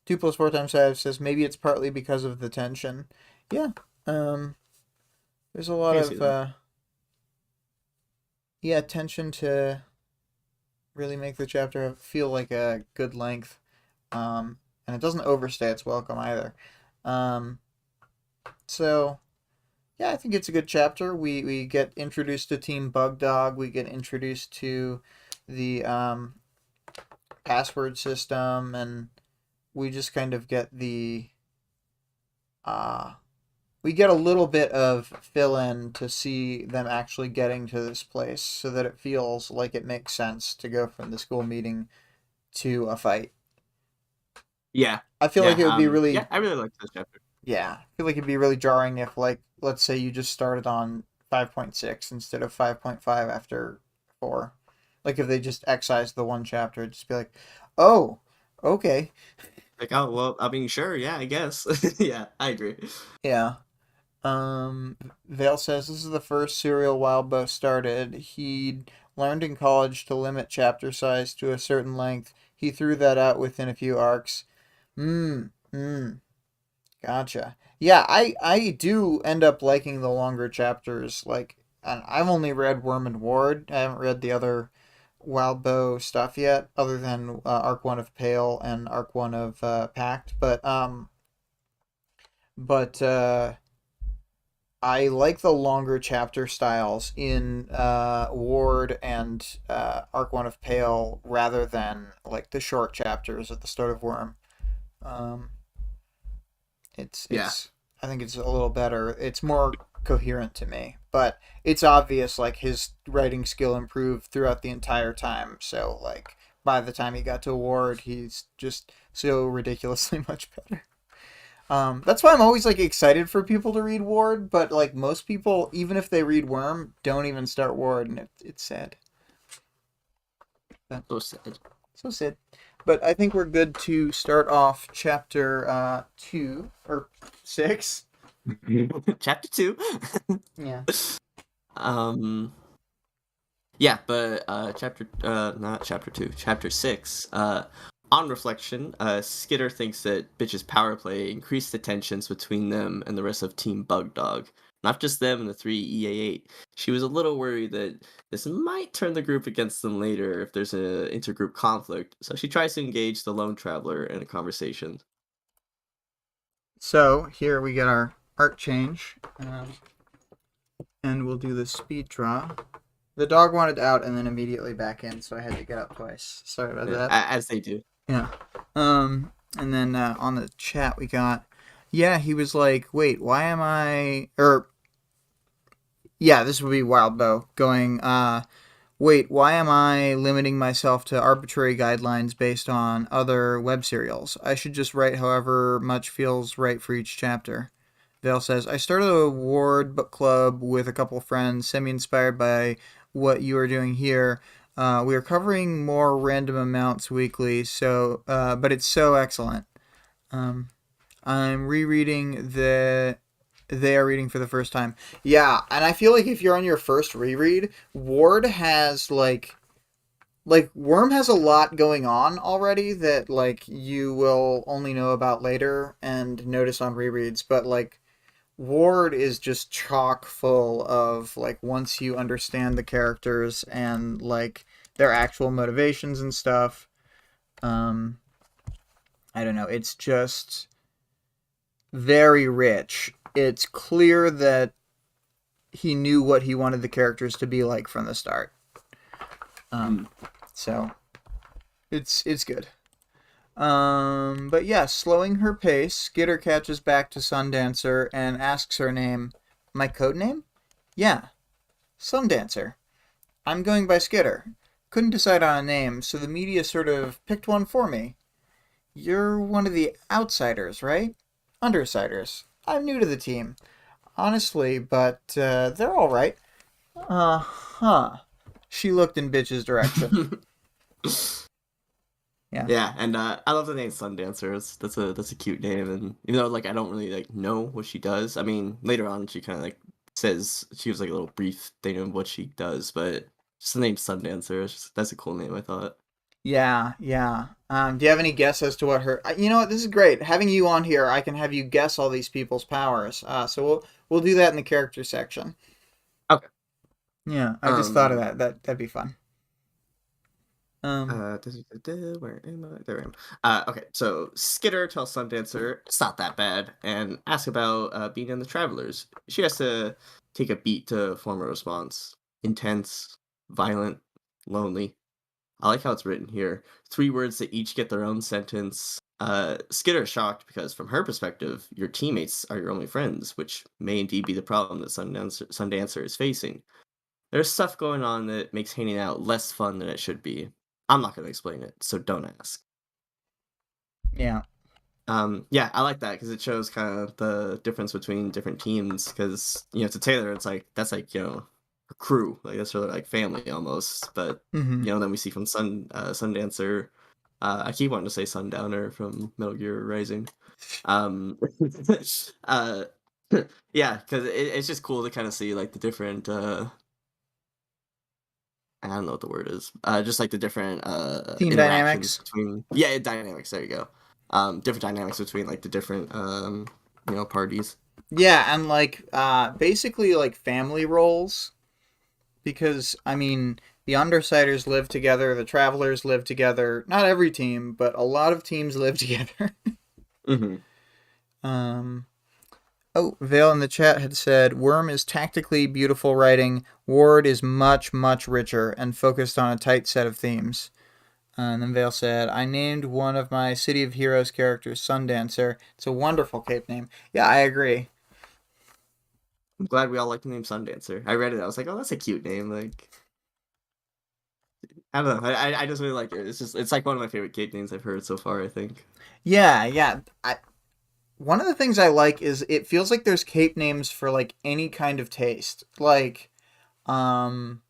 2 plus 4 times 5 says maybe it's partly because of the tension. Yeah. Um, there's a I lot can see of that. yeah, tension to really make the chapter feel like a good length. And it doesn't overstay its welcome either. Um, so yeah, I think it's a good chapter. We get introduced to Team Bug Dog. We get introduced to the password system, and we just kind of get the uh, we get a little bit of fill in to see them actually getting to this place so that it feels like it makes sense to go from the school meeting to a fight. Yeah. I feel like it would be Yeah, really, I really liked this chapter. yeah, I feel like it'd be really jarring if, like, let's say you just started on 5.6 instead of 5.5 after 4. Like, if they just excised the one chapter, it'd just be like, oh, okay. Like, oh well, I mean, sure, yeah, I guess. Yeah, I agree. Yeah. Vale says this is the first serial Wildbow started. He'd learned in college to limit chapter size to a certain length. He threw that out within a few arcs. Hmm. Gotcha. Yeah, I do end up liking the longer chapters. Like, and I've only read Worm and Ward. I haven't read the other Wildbow stuff yet, other than Arc One of Pale and Arc One of Pact. But I like the longer chapter styles in Ward and Arc One of Pale rather than like the short chapters at the start of Worm. Um, Yeah. it's I think it's a little better. It's more coherent to me, but it's obvious like his writing skill improved throughout the entire time. So like by the time he got to Ward, he's just so ridiculously much better. That's why I'm always like excited for people to read Ward, but like most people, even if they read Worm, don't even start Ward, and it's sad. But, So sad. so sad. But I think we're good to start off chapter 2 or 6. Chapter 2. Yeah. um, yeah, but not chapter 2, chapter 6. On reflection, Skitter thinks that Bitch's power play increased the tensions between them and the rest of Team Bug Dog. Not just them and the three EA8. She was a little worried that this might turn the group against them later if there's an intergroup conflict, so she tries to engage the lone traveler in a conversation. So here we get our art change, and we'll do the speed draw. The dog wanted out and then immediately back in, so I had to get up twice. Sorry about that. As they do. Yeah. And then on the chat we got, yeah, he was like, wait, why am I, or, yeah, this would be Wildbow going, wait, why am I limiting myself to arbitrary guidelines based on other web serials? I should just write however much feels right for each chapter. Vale says, I started a Ward book club with a couple friends, semi-inspired by what you are doing here. We are covering more random amounts weekly, so but it's so excellent. I'm rereading they are reading for the first time. Yeah, and I feel like if you're on your first reread, Ward has like Worm has a lot going on already that like you will only know about later and notice on rereads, but like Ward is just chock full of like once you understand the characters and like their actual motivations and stuff. Um I don't know, it's just very rich. It's clear that he knew what he wanted the characters to be like from the start. So it's good. But yeah, slowing her pace, Skitter catches back to Sundancer and asks her name. My code name? Yeah, Sundancer. I'm going by Skitter. Couldn't decide on a name, so the media sort of picked one for me. You're one of the outsiders, right? Undersiders. I'm new to the team, honestly, but they're all right. Huh. She looked in Bitch's direction. Yeah. Yeah, and I love the name Sundancer. That's a cute name, and even though like I don't really like know what she does. I mean, later on she kind of like says she gives like a little brief thing of what she does, but just the name Sundancer. That's a cool name, I thought. Yeah, yeah. Do you have any guess as to what her? You know what? This is great. Having you on here, I can have you guess all these people's powers. So we'll do that in the character section. Okay. Yeah, I just thought of that. That'd be fun. Where am I? There I am. Okay, so Skitter tells Sundancer it's not that bad and asks about being in the Travelers. She has to take a beat to form a response. Intense, violent, lonely. I like how it's written here. 3 words that each get their own sentence. Skitter is shocked because, from her perspective, your teammates are your only friends, which may indeed be the problem that Sundancer is facing. There's stuff going on that makes hanging out less fun than it should be. I'm not going to explain it, so don't ask. Yeah. Yeah, I like that because it shows kind of the difference between different teams. Because to Taylor, it's like that's like a crew, like that's really like family almost. But Mm-hmm. then we see from Sundancer, I keep wanting to say Sundowner from Metal Gear Rising. uh, yeah, because it's just cool to kind of see like the different. I don't know what the word is. Just like the different Team interactions dynamics. between dynamics. There you go. Different dynamics between like the different parties. Yeah, and like basically like family roles because I mean the Undersiders live together, the Travelers live together. Not every team, but a lot of teams live together. Mm-hmm. um. Oh, Vale in the chat had said Worm is tactically beautiful writing. Ward is much, much richer and focused on a tight set of themes. And then Vale said, I named one of my City of Heroes characters Sundancer. It's a wonderful cape name. Yeah, I agree. I'm glad we all like the name Sundancer. I read it. I was like, oh, that's a cute name. Like, I don't know. I just really like it. It's like one of my favorite cape names I've heard so far, I think. Yeah, yeah. One of the things I like is it feels like there's cape names for like any kind of taste. Like, um,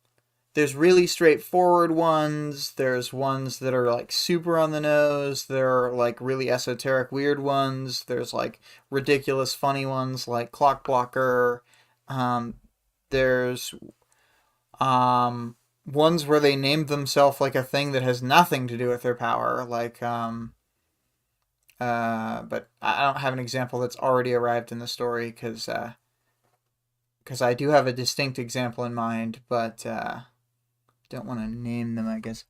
there's really straightforward ones. There's ones that are like super on the nose. There are like really esoteric weird ones. There's like ridiculous funny ones like Clock Blocker. Um, there's ones where they named themselves like a thing that has nothing to do with their power, like but I don't have an example that's already arrived in the story because I do have a distinct example in mind, but don't want to name them, I guess.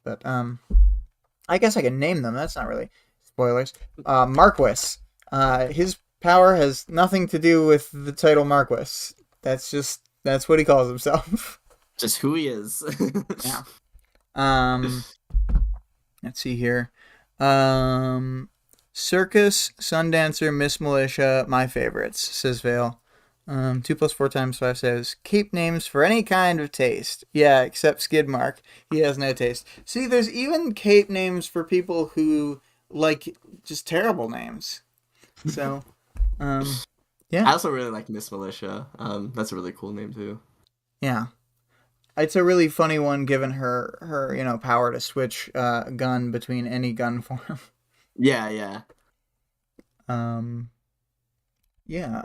But I guess I can name them. That's not really spoilers. Marquis. His power has nothing to do with the title Marquis. That's what he calls himself. Just who he is. Yeah. Um, let's see here. Um, Circus, Sundancer, Miss Militia, my favorites, says Vale. 2 plus 4 times 5 says, keep names for any kind of taste. Yeah, except Skidmark. He has no taste. See, there's even cape names for people who like just terrible names. So, yeah. I also really like Miss Militia. That's a really cool name too. Yeah. It's a really funny one given her power to switch gun between any gun form. Yeah, yeah. Um, Yeah.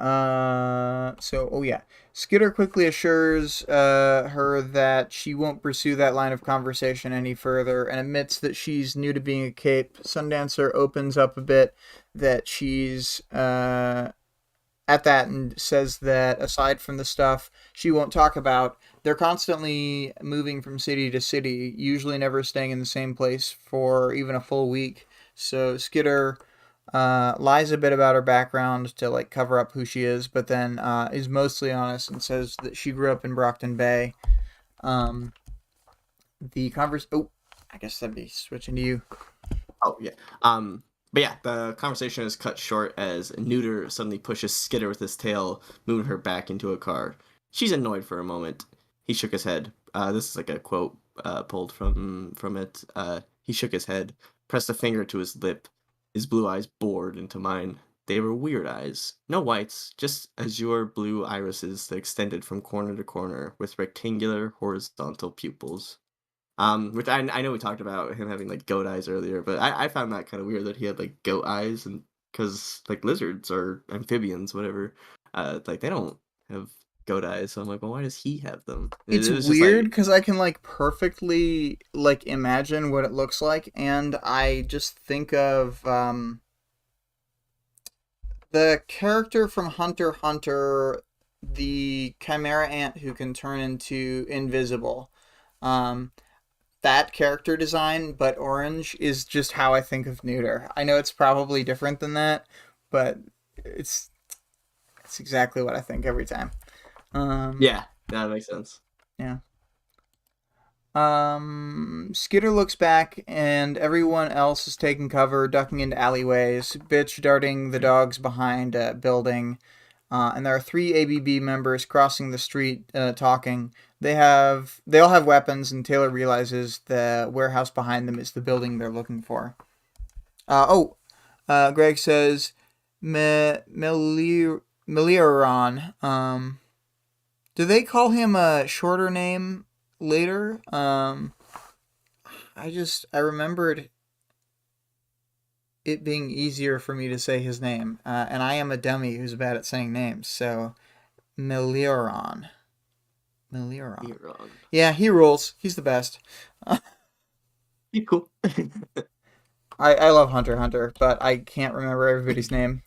Oh yeah. Skitter quickly assures her that she won't pursue that line of conversation any further, and admits that she's new to being a cape. Sundancer opens up a bit that she's at that and says that aside from the stuff she won't talk about, they're constantly moving from city to city, usually never staying in the same place for even a full week. So Skitter lies a bit about her background to like cover up who she is, but then is mostly honest and says that she grew up in Brockton Bay. Um, the converse. Oh, I guess that'd be switching to you. Oh yeah. But yeah, the conversation is cut short as Neuter suddenly pushes Skitter with his tail, moving her back into a car. She's annoyed for a moment. He shook his head. This is like a quote pulled from it. He shook his head, pressed a finger to his lip. His blue eyes bored into mine. They were weird eyes. No whites, just azure blue irises that extended from corner to corner with rectangular horizontal pupils. Which I know we talked about him having like goat eyes earlier, but I found that kind of weird that he had like goat eyes, and because like lizards or amphibians, whatever, like they don't have goat eyes. So I'm like, well, why does he have them? It's It was just weird like, because I can like perfectly like imagine what it looks like, and I just think of the character from Hunter x Hunter, the Chimera Ant who can turn into invisible. Um, that character design, but orange, is just how I think of Neuter. I know it's probably different than that, but it's it's exactly what I think every time. Um, yeah, that makes sense. yeah. Skitter looks back, and everyone else is taking cover, ducking into alleyways, bitch darting the dogs behind a building. And there are 3 ABB members crossing the street, talking. They all have weapons, and Taylor realizes the warehouse behind them is the building they're looking for. Greg says, Meliaron. Do they call him a shorter name later? I remembered it being easier for me to say his name, and I am a dummy who's bad at saying names. So Meliaron. Meliaron. You're wrong. Yeah, he rules. He's the best. Be cool. I love Hunter x Hunter, but I can't remember everybody's name.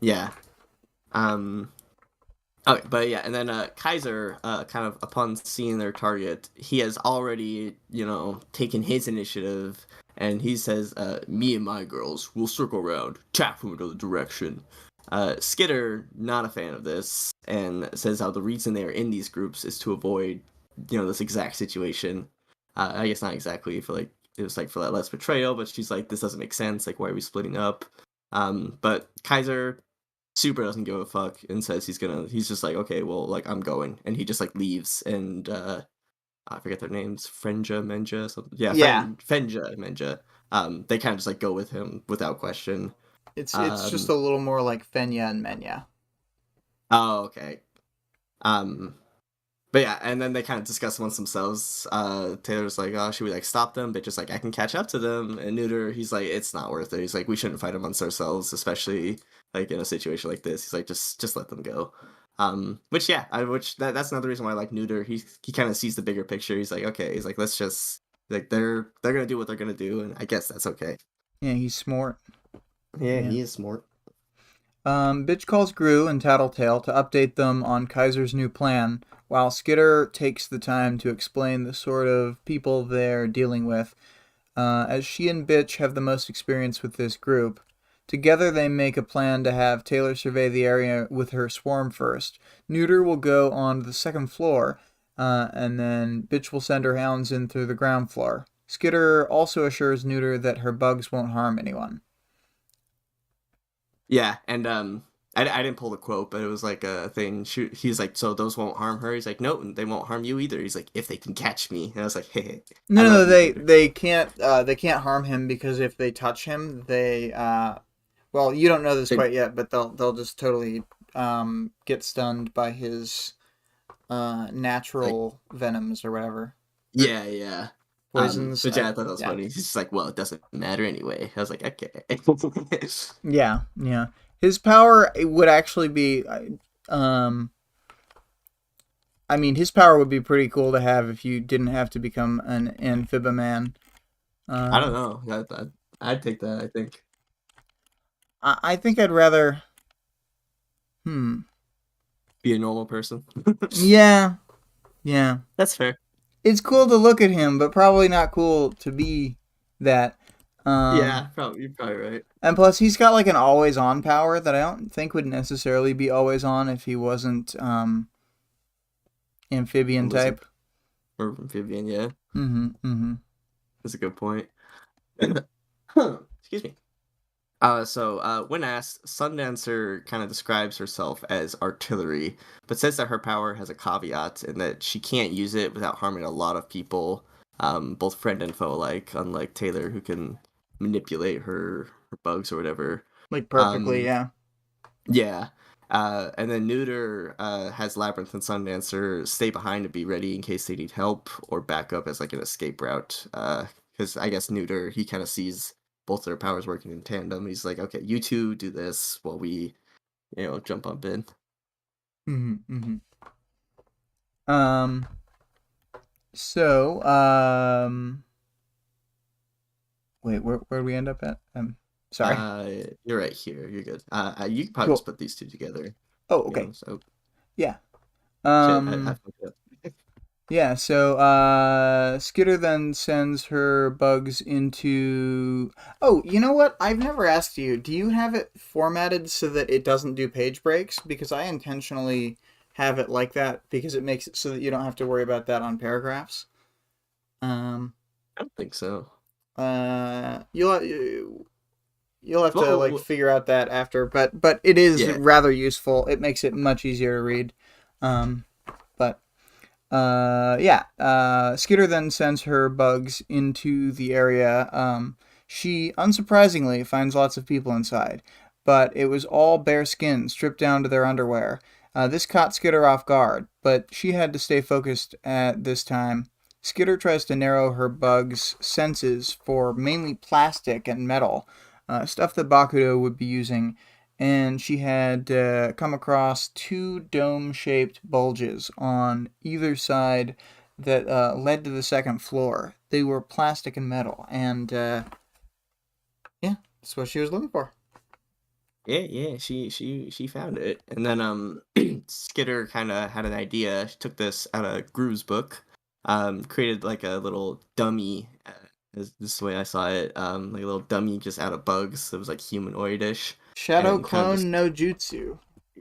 Yeah. Um. Okay, but yeah, and then Kaiser, kind of upon seeing their target, he has already, taken his initiative, and he says, "Me and my girls will circle around, tap from another direction." Skitter, not a fan of this, and says how the reason they are in these groups is to avoid, this exact situation. I guess not exactly for like it was like for that less betrayal, but she's like, this doesn't make sense. Like, why are we splitting up? But Kaiser super doesn't give a fuck and says he's just like, okay, well, like, I'm going, and he just like leaves, and I forget their names, Frenja, Menja, something. Yeah, Yeah, Fenja, Menja. They kind of just like go with him without question. it's just um a little more like Fenya and Menya. oh, okay. um But yeah, and then they kind of discuss amongst themselves. Taylor's like, "Oh, should we like stop them?" But just like, "I can catch up to them." And Neuter, he's like, "It's not worth it." He's like, "We shouldn't fight amongst ourselves, especially like in a situation like this." He's like, "Just let them go." Which yeah, that's another reason why I like Neuter. He kind of sees the bigger picture. He's like, okay, he's like, let's just like they're gonna do what they're gonna do, and I guess that's okay. Yeah, he's smart. Yeah, Yeah. he is smart. Bitch calls Gru and Tattletale to update them on Kaiser's new plan, while Skitter takes the time to explain the sort of people they're dealing with, as she and Bitch have the most experience with this group. Together, they make a plan to have Taylor survey the area with her swarm first. Neuter will go on the second floor, and then Bitch will send her hounds in through the ground floor. Skitter also assures Neuter that her bugs won't harm anyone. Yeah, and I didn't pull the quote, but it was like a thing. He's like, so those won't harm her. He's like, no, they won't harm you either. He's like, if they can catch me. And I was like, hey, I No, no, love you, Neuter. they can't harm him because if they touch him, well, you don't know this They, quite yet, but they'll just totally get stunned by his like, natural venoms or whatever, or yeah, yeah. poisons. But yeah, I thought that was Yeah, funny. He's just like, well, it doesn't matter anyway. I was like, okay. yeah, yeah. His power would actually be, um, I mean, his power would be pretty cool to have if you didn't have to become an amphibian. I don't Um, know. I'd take that. I think I think I'd rather. Hmm. be a normal person. Yeah, yeah. That's fair. It's cool to look at him, but probably not cool to be that. Yeah, Um, probably you're probably right. and plus, he's got like an always on power that I don't think would necessarily be always on if he wasn't A amphibian lizard type. or amphibian. Yeah, Mm-hmm. Mm-hmm. that's a good point. Excuse me. When asked, Sundancer kind of describes herself as artillery, but says that her power has a caveat in that she can't use it without harming a lot of people, both friend and foe alike, unlike Taylor, who can manipulate her bugs or whatever. Like perfectly, Um, yeah. yeah. And then Neuter has Labyrinth and Sundancer stay behind to be ready in case they need help or backup as like an escape route. Because I guess Neuter, he kind of sees both their powers working in tandem. He's like, okay, you two do this while we, jump up in. Mm-hmm. Mm-hmm. Um. So, wait, where do we end up at? Sorry. You're right here. You're good. You could probably just Cool. put these two together, to Oh, be okay. honest. Oh, Yeah. shit, I fucked it up. Yeah, so Skitter then sends her bugs into. Oh, you know what? I've never asked you. Do you have it formatted so that it doesn't do page breaks? Because I intentionally have it like that because it makes it so that you don't have to worry about that on paragraphs. Um, I don't think so. you'll have to like Well, figure out that after, but it is yeah, rather useful. It makes it much easier to read. But yeah. Skitter then sends her bugs into the area. She unsurprisingly finds lots of people inside, but it was all bare skin, stripped down to their underwear. This caught Skitter off guard, but she had to stay focused at this time. Skitter tries to narrow her bug's senses for mainly plastic and metal, stuff that Bakudo would be using, and she had come across two dome shaped bulges on either side that led to the second floor. They were plastic and metal, and yeah, that's what she was looking for. yeah. She found it, and then Skitter kind of had an idea. She took this out of Gru's book, created like a little dummy. This is the way I saw it. Like a little dummy just out of bugs that was like humanoidish, Shadow and kind of just clone no jutsu.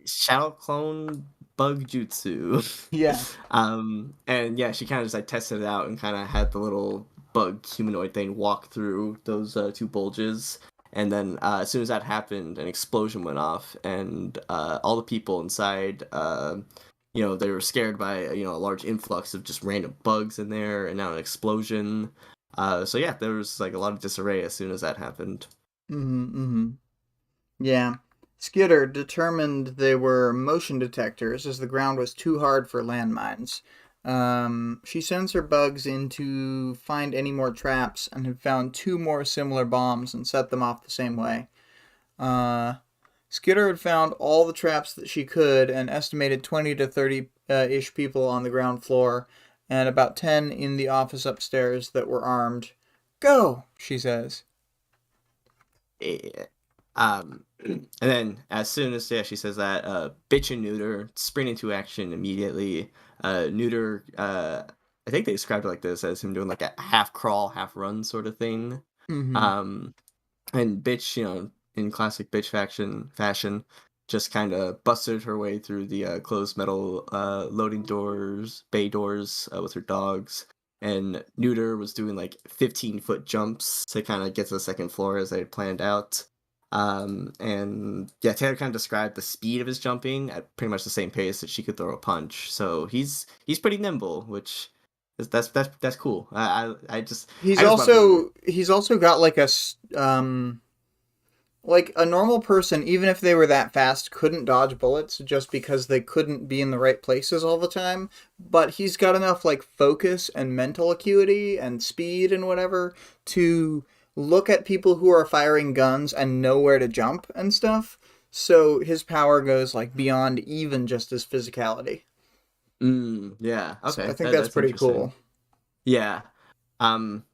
shadow clone bug jutsu. Yeah. And yeah, she kind of just like tested it out and kind of had the little bug humanoid thing walk through those two bulges. And then as soon as that happened, an explosion went off, and all the people inside, they were scared by a large influx of just random bugs in there, and now an explosion. So yeah, there was like a lot of disarray as soon as that happened. Mm-hmm. Mm-hmm. Yeah. Skitter determined they were motion detectors as the ground was too hard for landmines. She sends her bugs in to find any more traps and had found 2 more similar bombs and set them off the same way. Uh, Skitter had found all the traps that she could and estimated 20 to 30 ish people on the ground floor and about 10 in the office upstairs that were armed. Go, she says. Yeah. And then as soon as she says that, bitch and Neuter spring into action immediately. Neuter, I think they described it like this as him doing like a half crawl, half run sort of thing. Mm-hmm. Um, and bitch, in classic bitch fashion, just kind of busted her way through the closed metal loading doors, bay doors with her dogs. And Neuter was doing like 15-foot jumps to kind of get to the second floor as they had planned out. And yeah, Taylor kind of described the speed of his jumping at pretty much the same pace that she could throw a punch. So he's pretty nimble, which that's cool. He's I just love Neuter. also got like like a normal person, even if they were that fast, couldn't dodge bullets just because they couldn't be in the right places all the time. But he's got enough like focus and mental acuity and speed and whatever to look at people who are firing guns and know where to jump and stuff. So his power goes like beyond even just his physicality. Yeah. So I Okay. think that's That's pretty interesting. cool. Yeah. Um.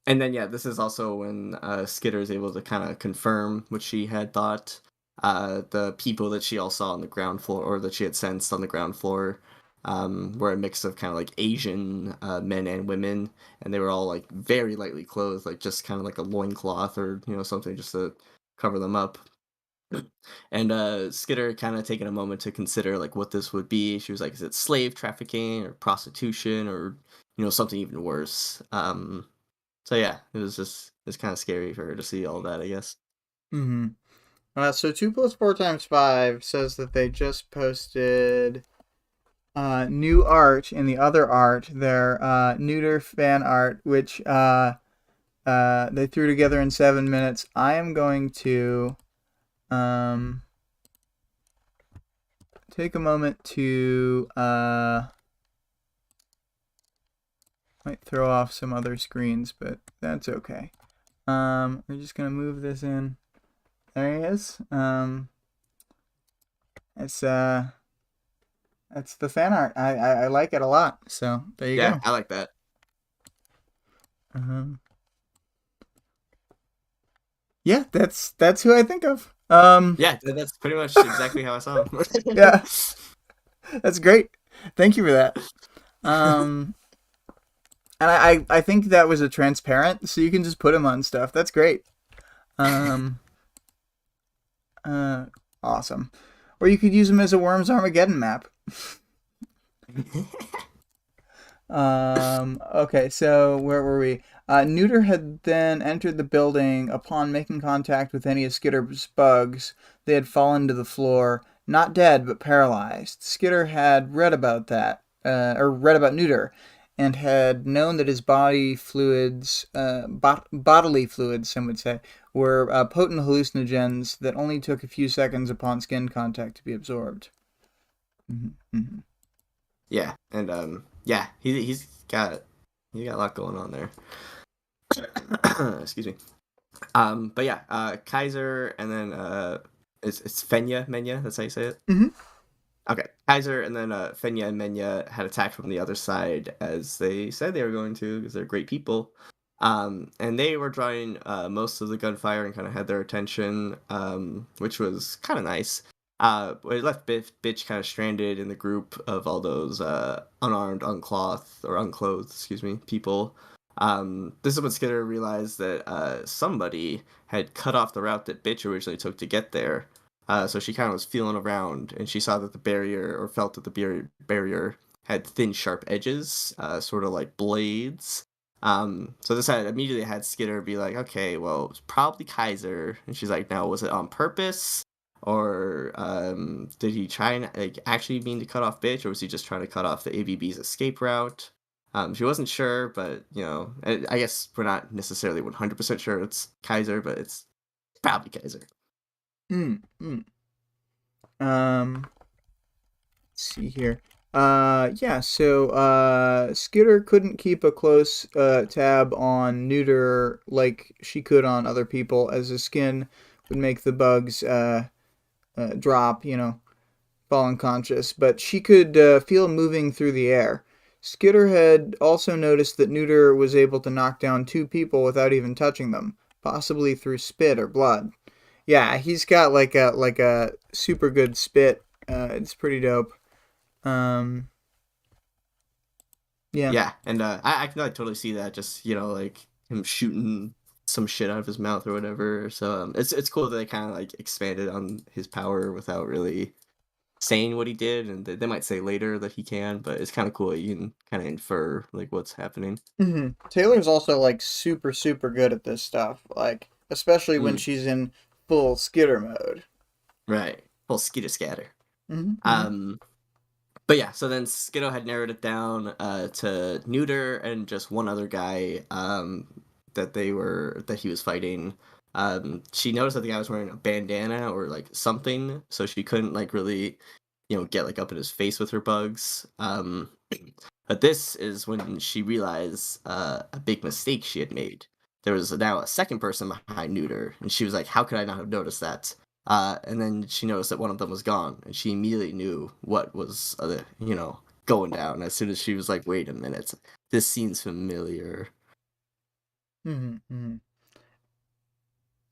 And then yeah, this is also when Skitter is able to kind of confirm what she had thought. The people that she all saw on the ground floor, or that she had sensed on the ground floor, were a mix of kind of like Asian men and women, and they were all like very lightly clothed, like just kind of like a loincloth or something just to cover them up. And Skitter kind of taking a moment to consider like what this would be. She was like, is it slave trafficking or prostitution or something even worse? So yeah, it's kind of scary for her to see all that, I guess. Mm-hmm. So 2 plus 4 times 5 says that they just posted new art in the other art, their neuter fan art, which they threw together in 7 minutes. I am going to um, take a moment to might throw off some other screens, but that's okay. We're just gonna move this in. There he is. It's that's the fan art. I like it a lot. So there you Yeah, go. I like that. Uh-huh. Yeah, that's who I think of. Yeah, that's pretty much exactly how I saw him. Yeah, that's great. Thank you for that. Um, and I think that was a transparent, so you can just put him on stuff. That's great. Um, uh, awesome. Or you could use him as a Worms Armageddon map. Okay, so where were we? Neuter had then entered the building. Upon making contact with any of Skitter's bugs, they had fallen to the floor, not dead, but paralyzed. Skitter had read about that, or read about Neuter, and had known that his body fluids, bodily fluids, some would say, were potent hallucinogens that only took a few seconds upon skin contact to be absorbed. Mm-hmm, mm-hmm. Yeah, and yeah, he's got a lot going on there. Excuse me. But yeah, Kaiser, and then it's Menya. That's how you say it. Mm-hmm. Okay, Kaiser, and then Fenya and Menya had attacked from the other side as they said they were going to because they're great people. And they were drawing most of the gunfire and kind of had their attention, which was kind of nice. But it left Bitch kind of stranded in the group of all those unarmed, unclothed, excuse me, people. This is when Skinner realized that somebody had cut off the route that Bitch originally took to get there. So she kind of was feeling around, and she saw that the barrier, or felt that the barrier had thin, sharp edges, sort of like blades. So this had immediately had Skidder be like, okay, well, it's probably Kaiser. And she's like, now, was it on purpose? Or did he try and like actually mean to cut off Bitch, or was he just trying to cut off the ABB's escape route? She wasn't sure, but I guess we're not necessarily 100% sure it's Kaiser, but it's probably Kaiser. Mm, mm. Let's see here. Yeah, so Skitter couldn't keep a close tab on Neuter like she could on other people, as the skin would make the bugs drop, fall unconscious, but she could feel moving through the air. Skitter had also noticed that Neuter was able to knock down two people without even touching them, possibly through spit or blood. Yeah, he's got like a super good spit. It's pretty dope. Um, yeah. Yeah, and I can like totally see that. Just like him shooting some shit out of his mouth or whatever. So it's cool that they kind of like expanded on his power without really saying what he did, and they might say later that he can, but it's kind of cool that you can kind of infer like what's happening. Taylor's also like super super good at this stuff, like especially when Mm, she's in full Skitter mode. right, full skitter scatter. Mm-hmm. Um, but yeah, so then Skiddo had narrowed it down to Neuter and just one other guy that he was fighting. She noticed that the guy was wearing a bandana or like something, so she couldn't like really, get like up in his face with her bugs. But this is when she realized a big mistake she had made. There was now a second person behind Neuter, and she was like, "How could I not have noticed that?" And then she noticed that one of them was gone, and she immediately knew what was, going down. As soon as she was like, "Wait a minute, this seems familiar," Mm-hmm. Mm-hmm.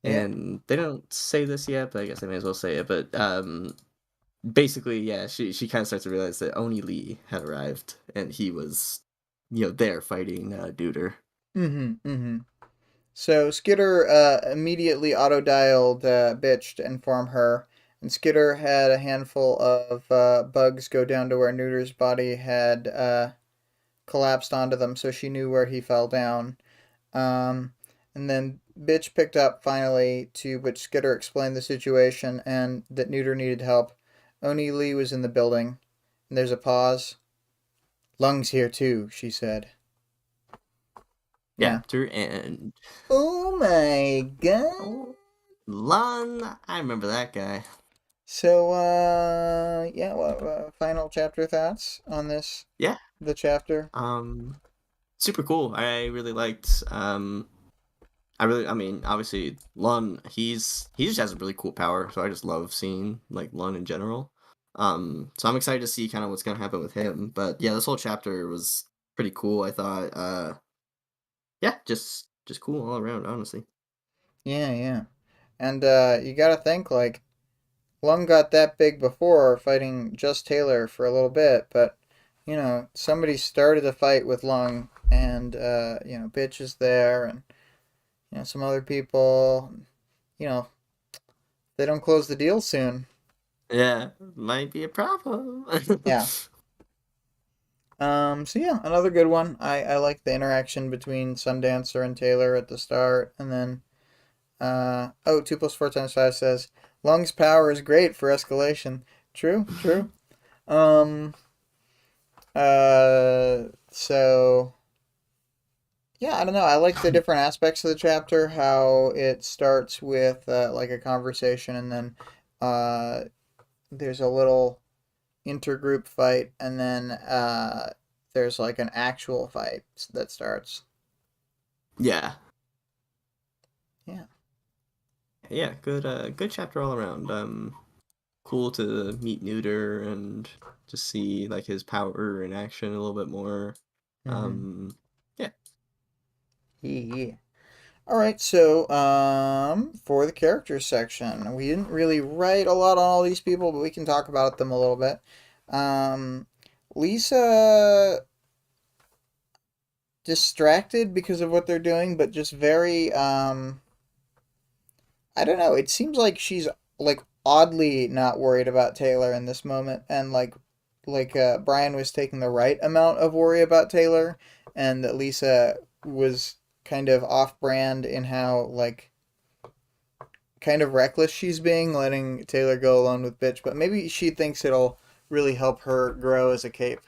Yeah. and they don't say this yet, but I guess I may as well say it. But basically, yeah, she kind of starts to realize that Oni Lee had arrived, and he was, there fighting Duder. Mm-hmm. Mm-hmm. So Skitter immediately auto-dialed bitch to inform her, and Skitter had a handful of bugs go down to where Neuter's body had collapsed onto them, so she knew where he fell down. Um, and then bitch picked up finally, to which Skitter explained the situation and that Neuter needed help. Oni Lee was in the building, and there's a pause. Lung's here too, she said. Yeah. Chapter end. Oh my god. Oh, Lon, I remember that guy. So, yeah, what final chapter thoughts on this? Yeah, The chapter? um, super cool. I really liked. I mean, obviously, Lon. He just has a really cool power, so I just love seeing like Lon in general. So I'm excited to see kind of what's gonna happen with him. But yeah, this whole chapter was pretty cool. I thought. Yeah, just cool all around, honestly. Yeah, yeah. And, you gotta think, like, Lung got that big before fighting just Taylor for a little bit, but, somebody started a fight with Lung, and, Bitch is there, and, some other people. You know, they don't close the deal soon. Yeah, might be a problem. Yeah. So yeah, another good one. I like the interaction between Sundancer and Taylor at the start, and then 2 + 4 × 5 says lungs power is great for escalation. True, true. Um, so yeah, I don't know. I like the different aspects of the chapter. How it starts with like a conversation, and then uh, there's a little intergroup fight, and then there's like an actual fight that starts. Yeah, Yeah. yeah, good chapter all around. Cool to meet Neuter and just see like his power in action a little bit more. Mm-hmm. Um, yeah, Yeah. All right, so for the characters section, we didn't really write a lot on all these people, but we can talk about them a little bit. Um, Lisa distracted because of what they're doing, but just very I don't know. It seems like she's like oddly not worried about Taylor in this moment, and Brian was taking the right amount of worry about Taylor, and that Lisa was kind of off-brand in how like kind of reckless she's being, letting Taylor go alone with bitch. But maybe she thinks it'll really help her grow as a cape.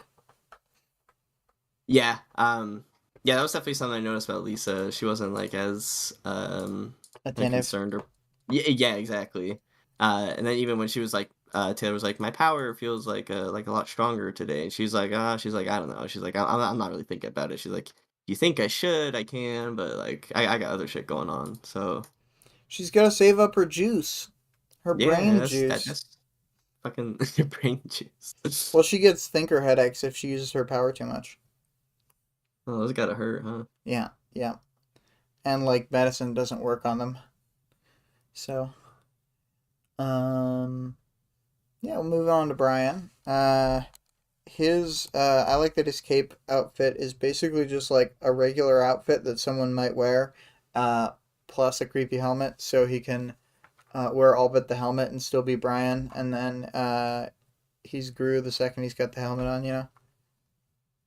yeah, yeah. That was definitely something I noticed about Lisa. She wasn't like as like Attentive. concerned or yeah, yeah, exactly. And then even when she was like Taylor was like, my power feels like a lot stronger today. And she's like, I don't know. She's like, I'm not really thinking about it. She's like, you think I should, I can, but like I got other shit going on. So She's got to save up her juice, her yeah, brain juice. that's fucking brain juice. Well, she gets thinker headaches if she uses her power too much. Oh, those gotta hurt, huh? Yeah, yeah. And like medicine doesn't work on them. So, um, yeah, we'll move on to Brian. His I like that his cape outfit is basically just like a regular outfit that someone might wear, uh, plus a creepy helmet, so he can wear all but the helmet and still be Brian. And then he's Gru the second he's got the helmet on. You know.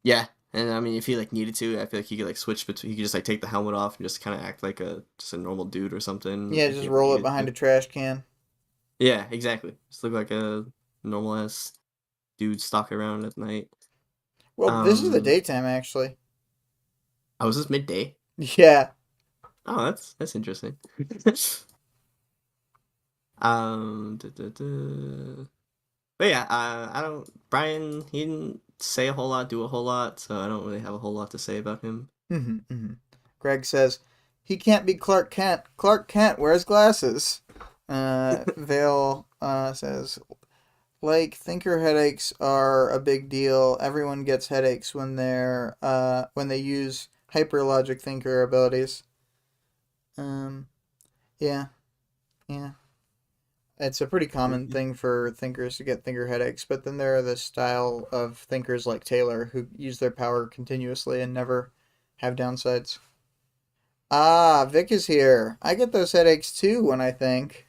Yeah, and I mean, if he like needed to, I feel like he could like switch between. He could just like take the helmet off and just kind of act like a just a normal dude or something Yeah, if he just ever roll it needed behind to. a trash can. Yeah, exactly. Just look like a normal ass dude stalking around at night. Well, this is the Um, daytime actually. oh, was this midday? Yeah. Oh, that's interesting. Duh, duh, duh. But yeah, I don't. Brian, he didn't say a whole lot, do a whole lot, so I don't really have a whole lot to say about him. Greg says he can't be Clark Kent. Clark Kent wears glasses. Vale says like thinker headaches are a big deal. Everyone gets headaches when they use hyperlogic thinker abilities. Um, yeah, yeah. It's a pretty common Mhm. thing for thinkers to get thinker headaches, but then there are the style of thinkers like Taylor who use their power continuously and never have downsides. Ah, Vic is here. I get those headaches too when I think.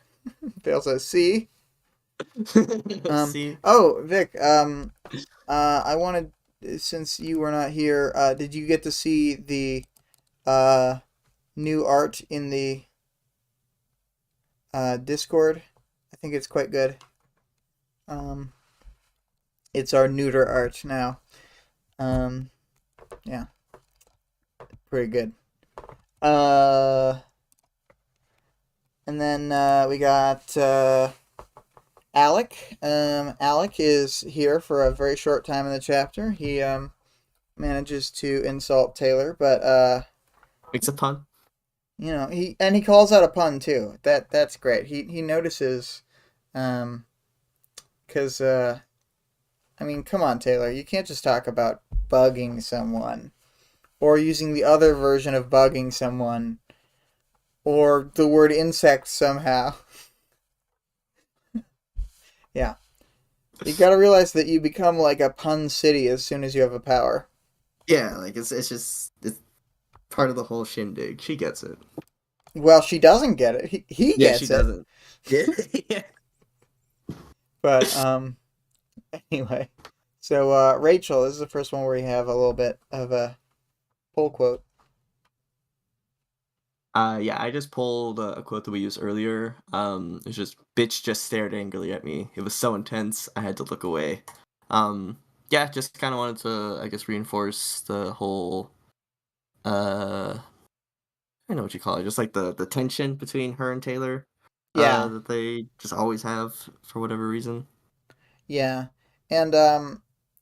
Vale says, see? Um, See, oh, Vic, I wanted, since you were not here, did you get to see the uh, new art in the Discord? I think it's quite good. Um, it's our neuter art now. Um, yeah, pretty good. Uh, and then we got Alec. Alec is here for a very short time in the chapter. He manages to insult Taylor, but makes a pun. he calls out a pun too. That's great. He notices, um, because I mean, come on, Taylor, you can't just talk about bugging someone or using the other version of bugging someone or the word insect somehow. Yeah, you got to realize that you become like a pun city as soon as you have a power. Yeah, like it's just it's part of the whole shindig. She gets it. Well, she doesn't get it. He Yeah, she gets it. doesn't. Yeah, yeah. But anyway. So Rachel, this is the first one where you have a little bit of a pull quote. Yeah, I just pulled a quote that we used earlier. It's just bitch just stared angrily at me. It was so intense, I had to look away. Yeah, just kind of wanted to, I guess, reinforce the whole, I don't know what you call it, just like the tension between her and Taylor, Yeah, that they just always have for whatever reason. yeah. And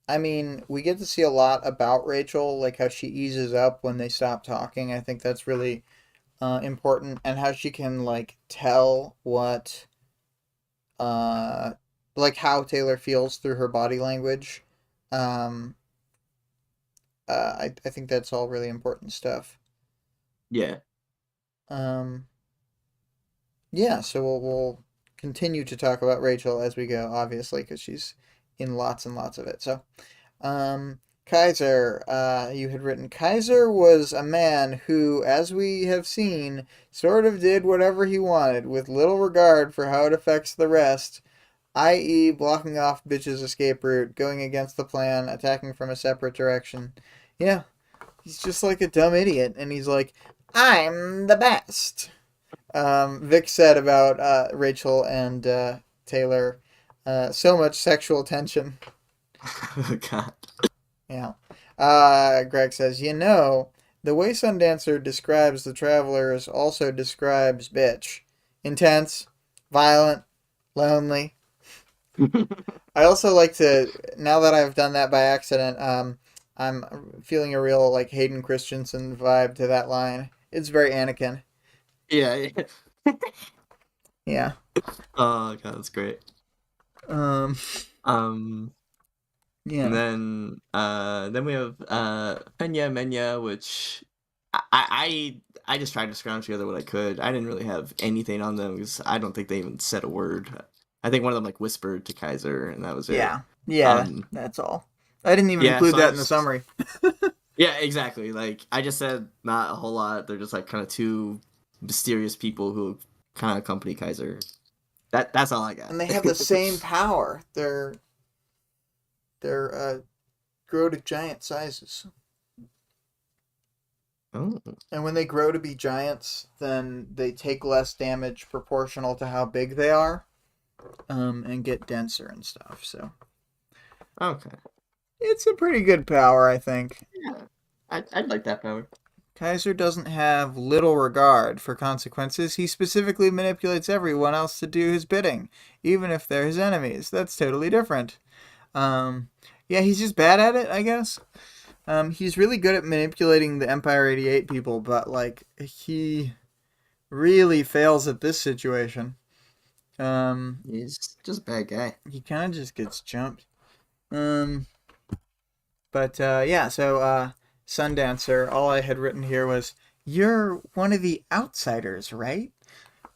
I mean, we get to see a lot about Rachel, like how she eases up when they stop talking. I think that's really important, and how she can like tell what uh like how Taylor feels through her body language. Um, I think that's all really important stuff. Yeah. Um, yeah, so we'll continue to talk about Rachel as we go, obviously, because she's in lots and lots of it. So, Kaiser, you had written Kaiser was a man who, as we have seen, sort of did whatever he wanted with little regard for how it affects the rest, i.e., blocking off Bitch's escape route, going against the plan, attacking from a separate direction. Yeah, he's just like a dumb idiot, and he's like, I'm the best. Vic said about Rachel and Taylor, so much sexual tension. Oh, God. Yeah. Greg says, the way Sundancer describes the travelers also describes bitch. Intense, violent, lonely. I also like to, now that I've done that by accident, I'm feeling a real like Hayden Christensen vibe to that line. It's very Anakin. Yeah. Yeah. Yeah. Oh god, that's great. Um. Um, and Yeah. then we have Pena Mena, which I just tried to scrounge together what I could. I didn't really have anything on them because I don't think they even said a word. I think one of them like whispered to Kaiser, and that was it. Yeah. Yeah. Um, That's all. I didn't even yeah, include so I that in the just summary. yeah, exactly. Like I just said, not a whole lot. They're just like kind of two mysterious people who kind of accompany Kaiser. That's all I got. And they have the same power. They're grow to giant sizes. Oh, And when they grow to be giants, then they take less damage proportional to how big they are, and get denser and stuff. So okay. it's a pretty good power, I think. Yeah, I'd like that power. Kaiser doesn't have little regard for consequences. He specifically manipulates everyone else to do his bidding, even if they're his enemies. That's totally different. Um, yeah, he's just bad at it, I guess. He's really good at manipulating the Empire 88 people, but like he really fails at this situation. Um, He's just a bad guy. he kind of just gets jumped. Um, but yeah, so Sundancer, all I had written here was, "You're one of the outsiders, right?"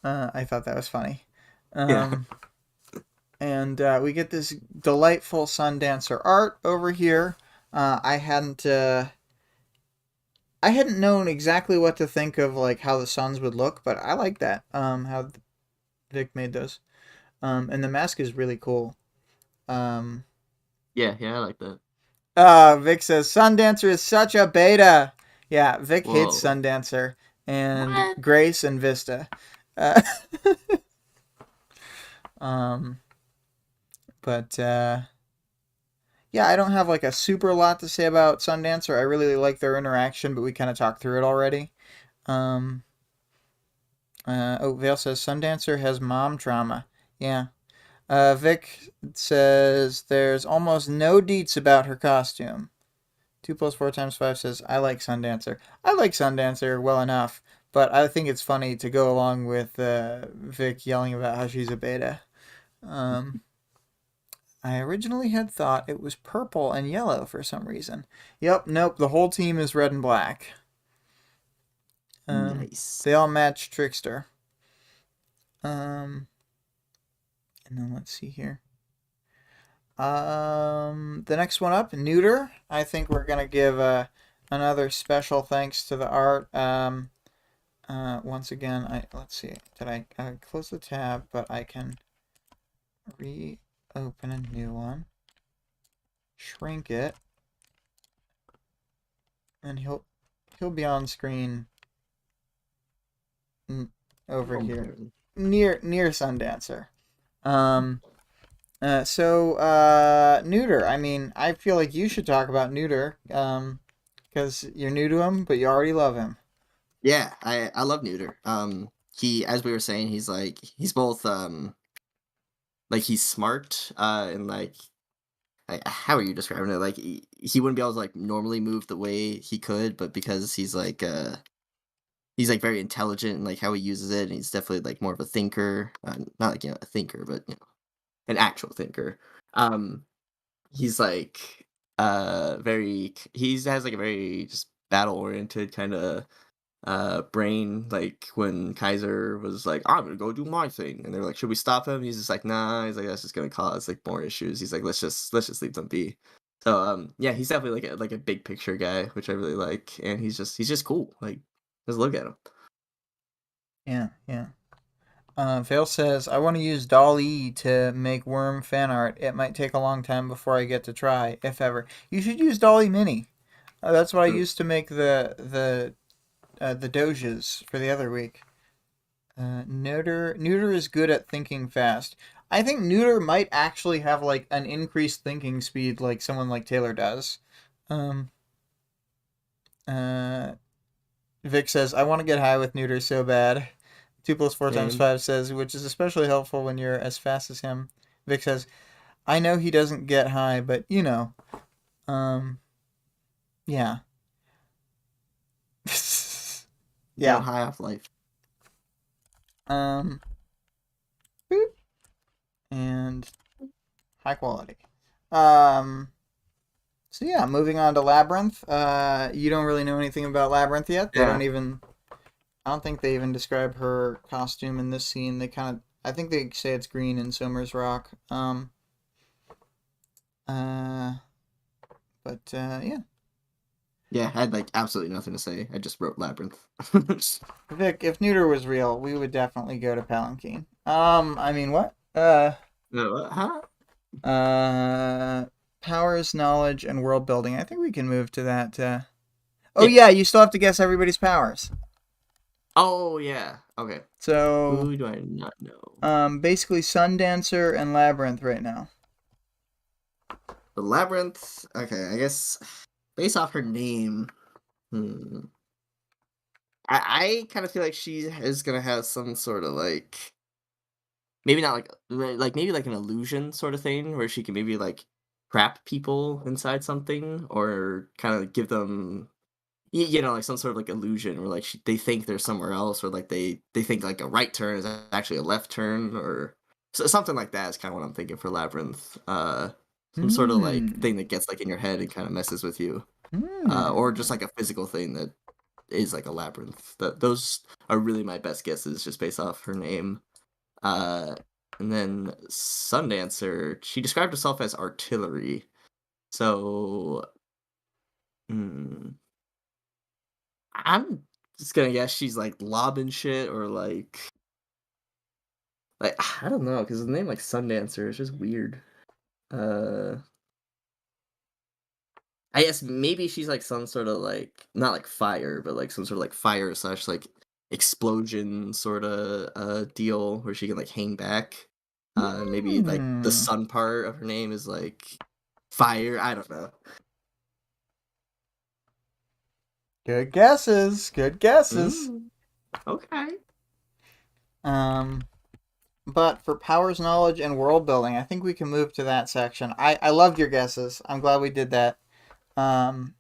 I thought that was funny. Yeah. Um, and we get this delightful Sundancer art over here. I hadn't known exactly what to think of like how the suns would look, but I like that. How Vic made those. And the mask is really cool. Um, Yeah, yeah, I like that. Vic says Sundancer is such a beta. Yeah, Vic hates Whoa. Sundancer and What? Grace and Vista. Uh, um, but yeah, I don't have like a super lot to say about Sundancer. I really like their interaction, but we kind of talked through it already. Um, Vale says Sundancer has mom trauma. Yeah. Vic says there's almost no deets about her costume. 2 plus 4 times 5 says I like Sundancer. I like Sundancer well enough, but I think it's funny to go along with Vic yelling about how she's a beta. Um, I originally had thought it was purple and yellow for some reason. Yep, nope, the whole team is red and black. Nice. They all match Trickster. Um, and then let's see here. The next one up, Neuter. I think we're gonna give another special thanks to the art. Once again, let's see. Did I close the tab? But I can reopen a new one, shrink it, and he'll be on screen over here near Sundancer. Um, Neuter. I mean, I feel like you should talk about Neuter. Because you're new to him, but you already love him. Yeah, I love Neuter. He, as we were saying, he's both like he's smart and like how are you describing it? Like he wouldn't be able to like normally move the way he could, but because he's like very intelligent and like how he uses it, and he's definitely like more of a thinker, not like a thinker, but an actual thinker. Um, he's like very he has like a very just battle oriented kind of brain. Like when Kaiser was like, I'm gonna go do my thing, and they're like, should we stop him? He's just like, nah. He's like, that's just gonna cause like more issues. He's like, let's just leave them be. So yeah, he's definitely like a big picture guy, which I really like, and he's just cool. Like just look at him. Yeah, yeah. Vale says, I want to use Dolly to make Worm fan art. It might take a long time before I get to try, if ever. You should use Dolly Mini. That's what I Mm. used to make the doges for the other week. Neuter is good at thinking fast. I think Neuter might actually have like an increased thinking speed like someone like Taylor does. Um, uh, Vic says, I want to get high with Neuter so bad. 2 plus 4 times Same. 5 says, which is especially helpful when you're as fast as him. Vic says, I know he doesn't get high, but um, yeah. Got Yeah. high off life. Um, boop, and high quality. Um, so yeah, moving on to Labyrinth. You don't really know anything about Labyrinth yet. They don't Yeah. even. I don't think they even describe her costume in this scene. They kind of. I think they say it's green in Somers Rock. Uh, yeah. Yeah, I had like absolutely nothing to say. I just wrote Labyrinth. Vic, if Neuter was real, we would definitely go to Palanquin. I mean, what? No, huh? Uh, powers, knowledge, and world building. I think we can move to that. Oh Yeah. yeah, you still have to guess everybody's powers. Oh yeah. Okay. So, Who do I not know? basically Sundancer and Labyrinth right now. The Labyrinth. Okay, I guess based off her name, hmm. I kind of feel like she is gonna have some sort of like maybe not like maybe like an illusion sort of thing where she can maybe like trap people inside something or kind of give them like some sort of like illusion where like they think they're somewhere else or like they think like a right turn is actually a left turn or something like that is kind of what I'm thinking for Labyrinth. Some sort of like Hmm. thing that gets like in your head and kind of messes with you, or just Hmm. like a physical thing that is like a labyrinth. Those are really my best guesses just based off her name. Uh, and then Sundancer, she described herself as artillery. So, hmm, I'm just gonna guess she's like lobbing shit or like I don't know because the name like Sundancer is just weird. Uh, I guess maybe she's like some sort of like not like fire, but like some sort of like fire slash like explosion sort of deal where she can like hang back. Maybe like the Hmm. sun part of her name is like fire. I don't know. Good guesses. Good guesses. Mm, okay. Um, but for powers, knowledge, and world building, I think we can move to that section. I loved your guesses. I'm glad we did that. Um,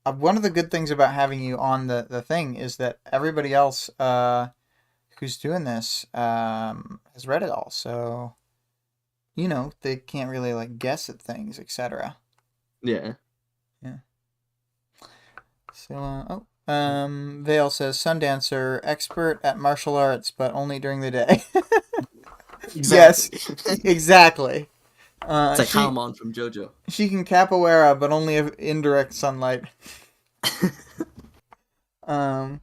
one of the good things about having you on the thing is that everybody else who's doing this has read it all, so they can't really like guess at things, etc. Yeah. Yeah. So, Vale says Sundancer, expert at martial arts, but only during the day. Exactly. Yes, exactly. It's like She Halamon from JoJo. she can capoeira, but only if indirect sunlight. Um,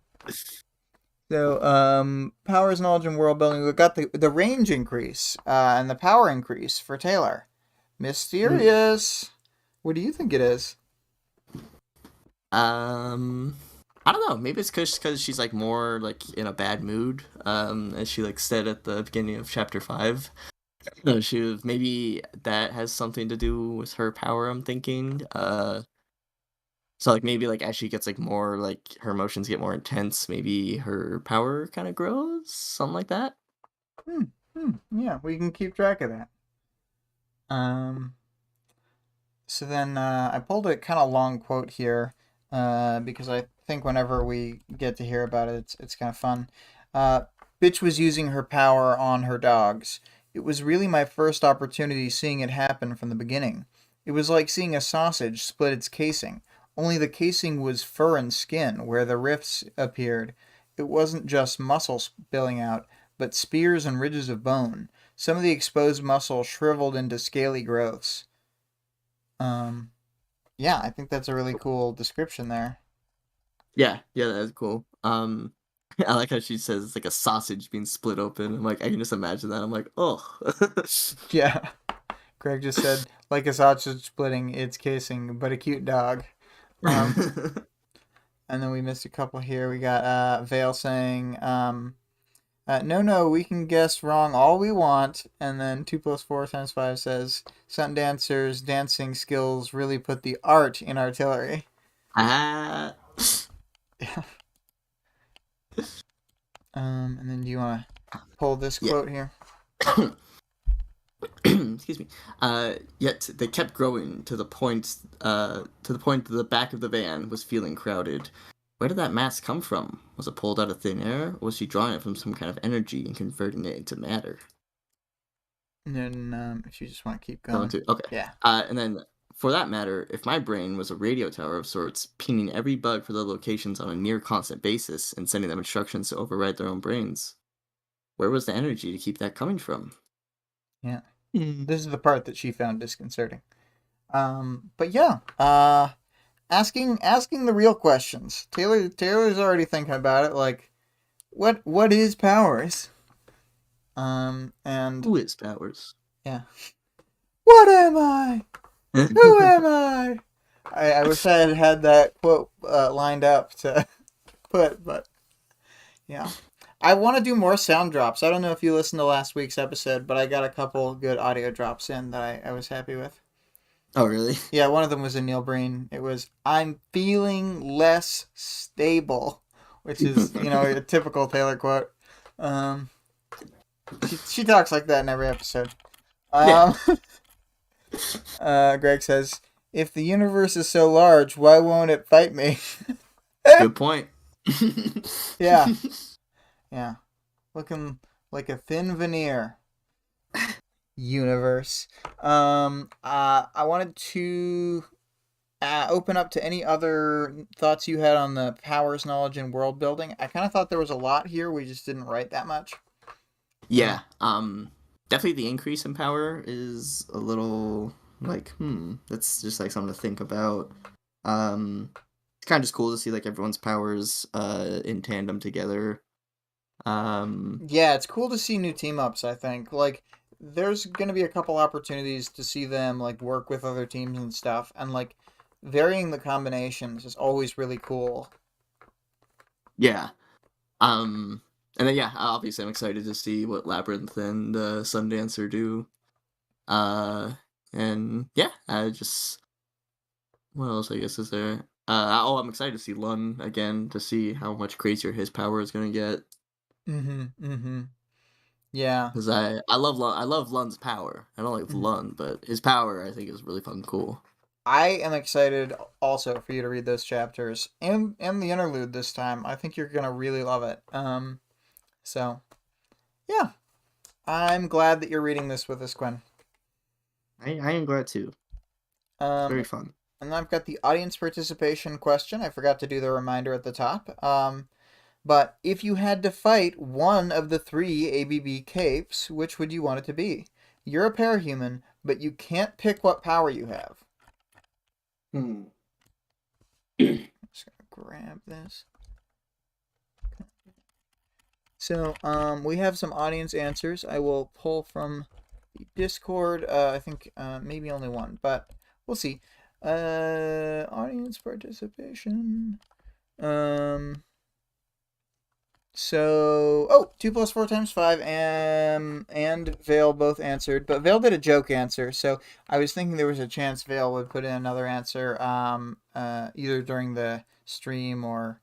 powers, knowledge, and world building. We got the range increase and the power increase for Taylor. Hmm. Mysterious. What do you think it is? Um, I don't know. Maybe it's because she's like more like in a bad mood. As she like said at the beginning of chapter 5. No, maybe that has something to do with her power. I'm thinking. So like maybe like as she gets like more like her emotions get more intense, maybe her power kind of grows, something like that. Hmm. Yeah, we can keep track of that. Um, So then I pulled a kind of long quote here because I think whenever we get to hear about it, it's kind of fun. Uh, Bitch was using her power on her dogs. It was really my first opportunity seeing it happen from the beginning. It was like seeing a sausage split its casing, only the casing was fur and skin where the rifts appeared. It wasn't just muscle spilling out, but spears and ridges of bone. Some of the exposed muscle shriveled into scaly growths. Um, yeah, I think that's a really cool description there. Yeah, yeah, that's cool. I like how she says it's like a sausage being split open. I'm like, I can just imagine that. I'm like, oh. Yeah, Greg just said like a sausage splitting its casing, but a cute dog. Um, and then we missed a couple here. We got Vale saying, "No, no, we can guess wrong all we want." And then 2 + 4 × 5 says, "Sun dancers' dancing skills really put the art in artillery." Ah. Yeah. And then do you want to pull this Yeah. quote here? excuse me. Yet they kept growing to the point that the back of the van was feeling crowded. Where did that mass come from? Was it pulled out of thin air, or was she drawing it from some kind of energy and converting it into matter? And then if you just want to keep Going going. to okay. Yeah. And then for that matter, if my brain was a radio tower of sorts, pinging every bug for their locations on a near constant basis and sending them instructions to override their own brains, where was the energy to keep that coming from? Yeah. Hmm. This is the part that she found disconcerting. But yeah, asking the real questions. Taylor's already thinking about it. Like, what is powers? And Who is Powers? yeah, what am I? Who am I? I wish I had had that quote lined up to put, but yeah. I want to do more sound drops. I don't know if you listened to last week's episode, but I got a couple good audio drops in that I was happy with. Oh, really? Yeah, one of them was a Neil Breen. It was, I'm feeling less stable, which is, a typical Taylor quote. Um, she talks like that in every episode. Yeah. Um, Greg says, if the universe is so large, why won't it fight me? Good point. Yeah, yeah. Looking like a thin veneer. Universe. I wanted to open up to any other thoughts you had on the powers, knowledge, and world building. I kind of thought there was a lot here. We just didn't write that much. Yeah. Definitely the increase in power is a little like, that's just like something to think about. It's kind of just cool to see like everyone's powers in tandem together. Yeah, it's cool to see new team ups. I think like there's gonna be a couple opportunities to see them like work with other teams and stuff, and like varying the combinations is always really cool. Yeah. Um, and then yeah, obviously I'm excited to see what Labyrinth and Sundancer do. Uh, and yeah, I just what else I guess is there? I'm excited to see Lun again to see how much crazier his power is gonna get. Mm-hmm. Mm-hmm. Yeah. Because I love I love Lun's power. I don't like Mhm. Lun, but his power I think is really fun cool. I am excited also for you to read those chapters and the interlude this time. I think you're gonna really love it. So yeah, I'm glad that you're reading this with us, Quinn. I am glad too. It's Um, very fun. and I've got the audience participation question. I forgot to do the reminder at the top. But if you had to fight one of the three ABB capes, which would you want it to be? You're a parahuman, but you can't pick what power you have. Hmm. I'm just gonna grab this. So, we have some audience answers. I will pull from the Discord. I think maybe only one, but we'll see. Audience participation. Um, So, 2 plus 4 times 5, and Vale both answered, but Vale did a joke answer, so I was thinking there was a chance Vale would put in another answer, either during the stream or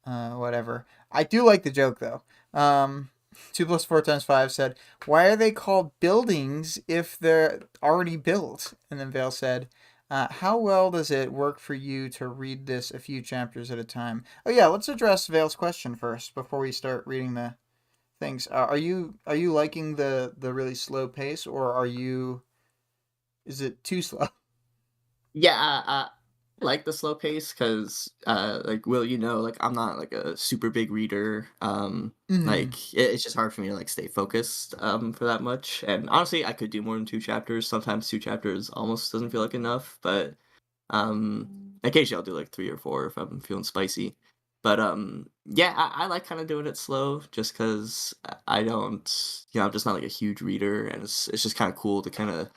whatever. I do like the joke though. 2 plus 4 times 5 said, "Why are they called buildings if they're already built?" And then Vale said, "How well does it work for you to read this a few chapters at a time?" Oh yeah, let's address Vale's question first before we start reading the things. Are you liking the really slow pace, or is it too slow? Yeah, I like the slow pace because, like, Will, like, I'm not, like, a super big reader, Mm-hmm. like, it's just hard for me to, like, stay focused, for that much, and honestly, I could do more than 2 chapters, sometimes 2 chapters almost doesn't feel like enough, but, occasionally I'll do, like, 3 or 4 if I'm feeling spicy, but, yeah, I like kinda doing it slow just 'cause I don't I'm just not, like, a huge reader, and it's just kinda cool to kinda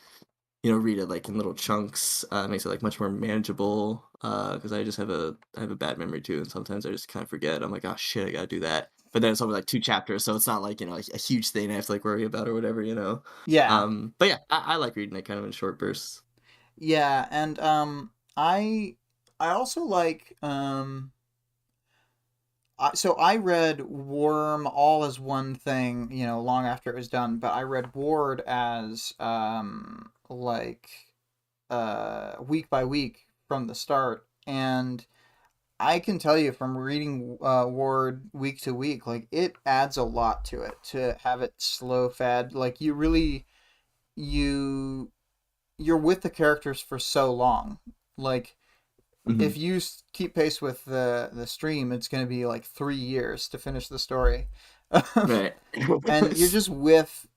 read it like in little chunks. Makes it like much more manageable. Because I have a bad memory too, and sometimes I just kind of forget. I'm like, oh shit, I gotta do that. But then it's only like 2 chapters, so it's not like like a huge thing I have to like worry about or whatever. Yeah. But yeah, I like reading it kind of in short bursts. Yeah, and I also like So I read Worm all as one thing, long after it was done, but I read Ward as like week by week from the start, and I can tell you from reading Ward week to week, like it adds a lot to it to have it slow fed. Like you you're with the characters for so long. Like Hmm. if you keep pace with the stream, it's going to be like 3 years to finish the story. Right. And you're just with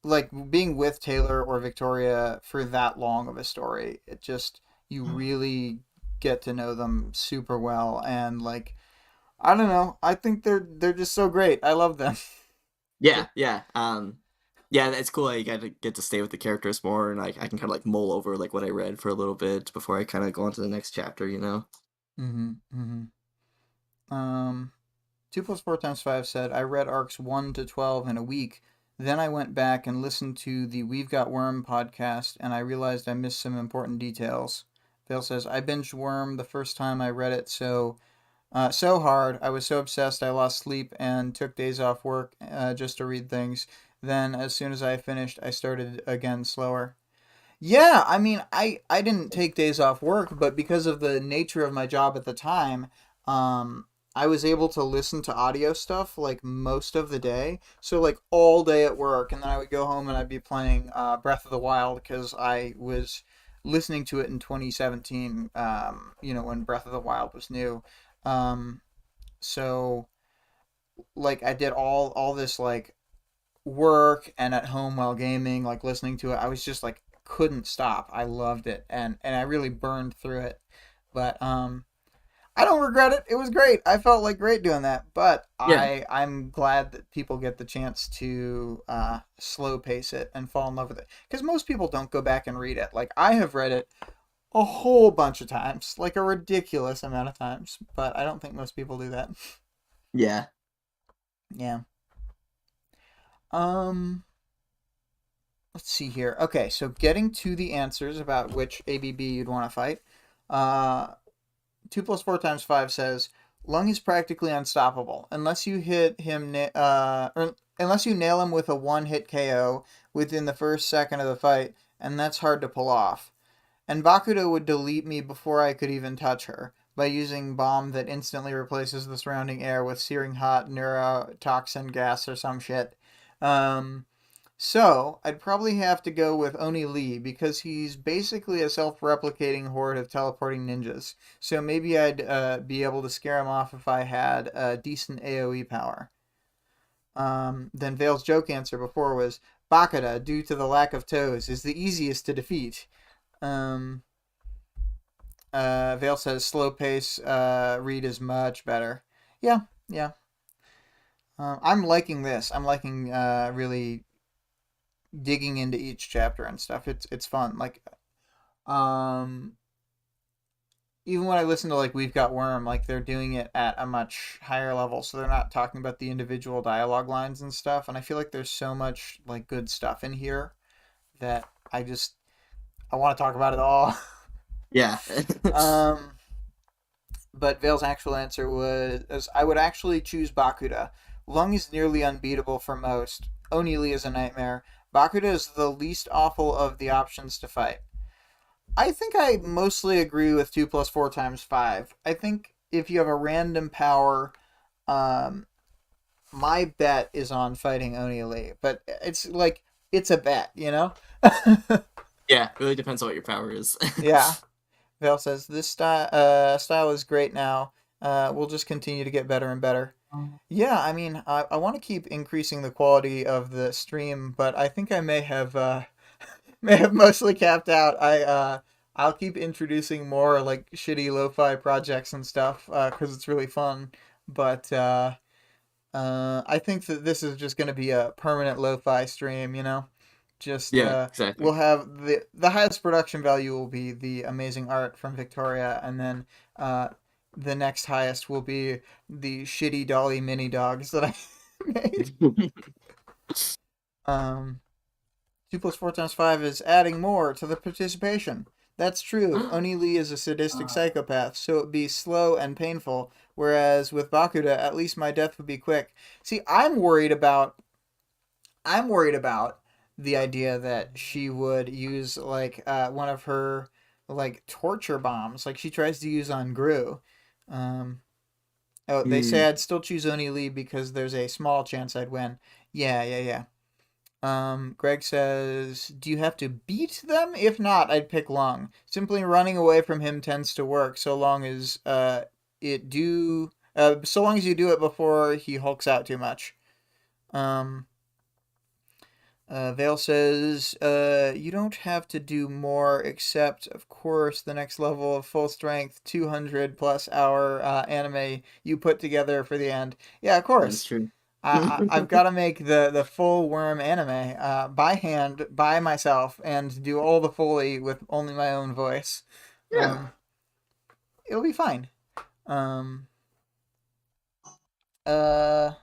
like being with Taylor or Victoria for that long of a story. It just you really get to know them super well, and like I don't know, I think they're just so great. I love them. Yeah, yeah. Yeah, it's cool. I get to stay with the characters more, and like I can kind of like mull over like what I read for a little bit before I kind of go on to the next chapter. You know. Mm-hmm. Mm-hmm. Um, 2 plus 4 times 5 said I read arcs 1 to 12 in a week. Then I went back and listened to the We've Got Worm podcast, and I realized I missed some important details. Vale says I binged Worm the first time I read it, so hard. I was so obsessed I lost sleep and took days off work just to read things. Then, as soon as I finished, I started again slower. Yeah, I mean, I didn't take days off work, but because of the nature of my job at the time, um, I was able to listen to audio stuff like most of the day. So like all day at work, and then I would go home and I'd be playing Breath of the Wild because I was listening to it in 2017. When Breath of the Wild was new. Um, so like I did all this like work and at home while gaming, like listening to it. I was just like couldn't stop. I loved it, and I really burned through it. But I don't regret it. It was great. I felt like great doing that. But Yeah. I'm glad that people get the chance to slow pace it and fall in love with it, because most people don't go back and read it. Like I have read it a whole bunch of times, like a ridiculous amount of times, but I don't think most people do that. Yeah. Yeah. Um let's see here. Okay, so getting to the answers about which ABB you'd want to fight. Uh, 2 plus 4 times 5 says Lung is practically unstoppable unless you hit him, or unless you nail him with a one-hit KO within the first second of the fight, and that's hard to pull off. And Bakuto would delete me before I could even touch her by using bomb that instantly replaces the surrounding air with searing hot neurotoxin gas or some shit. Um, so, I'd probably have to go with Oni Lee because he's basically a self replicating horde of teleporting ninjas. So maybe I'd be able to scare him off if I had a decent AoE power. Then Vale's joke answer before was Bakata, due to the lack of toes, is the easiest to defeat. Um, Vale says slow pace read is much better. Yeah, yeah. I'm liking this. I'm liking really digging into each chapter and stuff. It's fun. Like um even when I listen to like We've Got Worm, like they're doing it at a much higher level, so they're not talking about the individual dialogue lines and stuff. And I feel like there's so much like good stuff in here that I want to talk about it all. Yeah. um but Vale's actual answer was I would actually choose Bakuda. Lung is nearly unbeatable for most. Onili is a nightmare. Bakuda is the least awful of the options to fight. I think I mostly agree with 2 plus 4 times 5. I think if you have a random power, um, my bet is on fighting Oni Lee, but it's like it's a bet, you know. Yeah. Really depends on what your power is. Yeah. Val says this style is great now. We'll just continue to get better and better. Yeah, I mean, I want to keep increasing the quality of the stream, but I think I may have mostly capped out. I'll keep introducing more like shitty lo-fi projects and stuff because it's really fun. But I think that this is just going to be a permanent lo-fi stream. Just Yeah. Exactly. we'll have the highest production value will be the amazing art from Victoria, and then the next highest will be the shitty Dolly mini dogs that I made. Um, 2 plus 4 times 5 is adding more to the participation. That's true. Oni Lee is a sadistic psychopath, so it'd be slow and painful. Whereas with Bakuda, at least my death would be quick. See, I'm worried about the idea that she would use like one of her like torture bombs, like she tries to use on Gru. Um, oh, they say Mm. I'd still choose Oni Lee because there's a small chance I'd win. Yeah, yeah, yeah. Greg says, "Do you have to beat them? If not, I'd pick Lung. Simply running away from him tends to work, so long as you do it before he hulks out too much." Um, Vale says, "You don't have to do more, except, of course, the next level of full strength, 200 plus hour anime you put together for the end." Yeah, of That's course. true. I've got to make the full worm anime by hand, by myself, and do all the Foley with only my own voice. Yeah. Um, it'll be fine. Um, uh,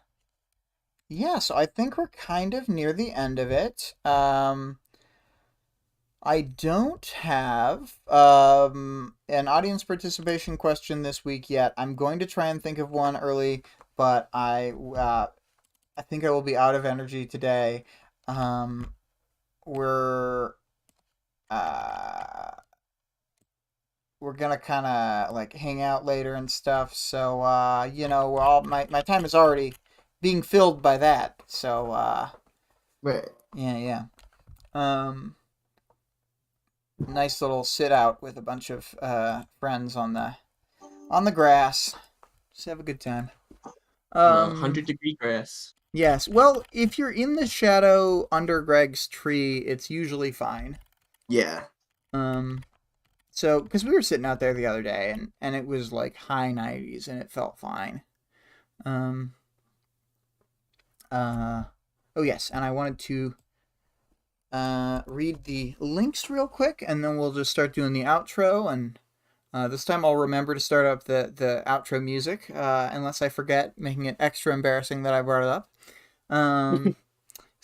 yeah, so I think we're kind of near the end of it. I don't have an audience participation question this week yet. I'm going to try and think of one early, but I think I will be out of energy today. Um, we're uh, we're gonna kind of like hang out later and stuff. So we're all my time is already being filled by that. So Right. yeah, yeah. Um, nice little sit out with a bunch of friends on the grass. Just have a good time. On the Um, 100-degree grass. yes. Well, if you're in the shadow under Greg's tree, it's usually fine. Yeah. Um, so because we were sitting out there the other day and it was like high 90s and it felt fine. Um, uh, oh yes, and I wanted to read the links real quick, and then we'll just start doing the outro. And this time I'll remember to start up the outro music, unless I forget, making it extra embarrassing that I brought it up.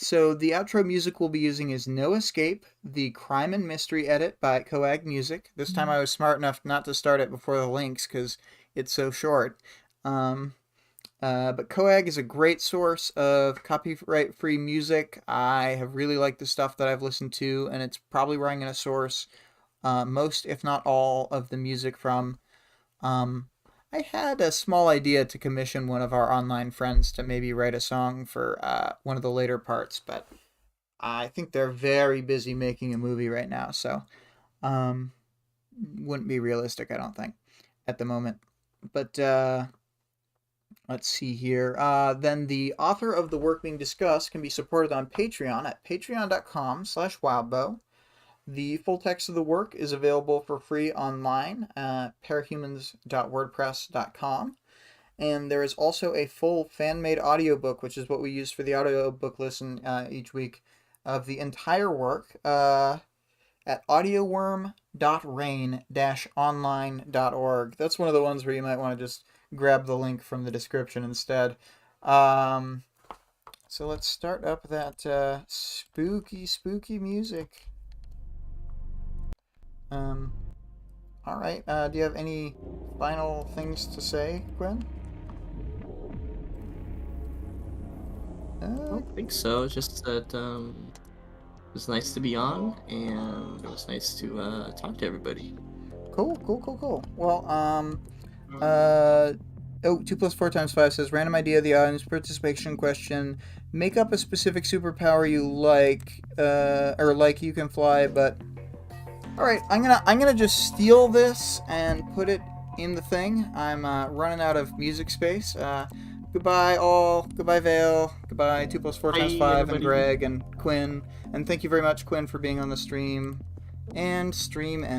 So the outro music we'll be using is No Escape, the Crime and Mystery edit by CO.AG Music. This time I was smart enough not to start it before the links because it's so short. But CO.AG is a great source of copyright-free music. I have really liked the stuff that I've listened to, and it's probably where I'm going to source most, if not all, of the music from. I had a small idea to commission one of our online friends to maybe write a song for one of the later parts, but I think they're very busy making a movie right now, so um, wouldn't be realistic, I don't think, at the moment. But let's see here. Then the author of the work being discussed can be supported on Patreon at patreon.com/wildbow. The full text of the work is available for free online at parahumans.wordpress.com. And there is also a full fan-made audiobook, which is what we use for the audiobook listen each week, of the entire work at audioworm.rain-online.org. That's one of the ones where you might want to just grab the link from the description instead. So let's start up that spooky, spooky music. All right. Do you have any final things to say, Quinn? I don't think so. Just that it was nice to be on, and it was nice to talk to everybody. Cool, cool, cool, cool. Well, 2 plus 4 times 5 says random idea of the audience participation question. Make up a specific superpower you like, or like you can fly, but all right, I'm gonna just steal this and put it in the thing. I'm running out of music space. Goodbye all. Goodbye Vale. Goodbye 2 plus 4 times Bye, 5 and everybody. Greg and Quinn. And thank you very much, Quinn, for being on the stream. And stream ended.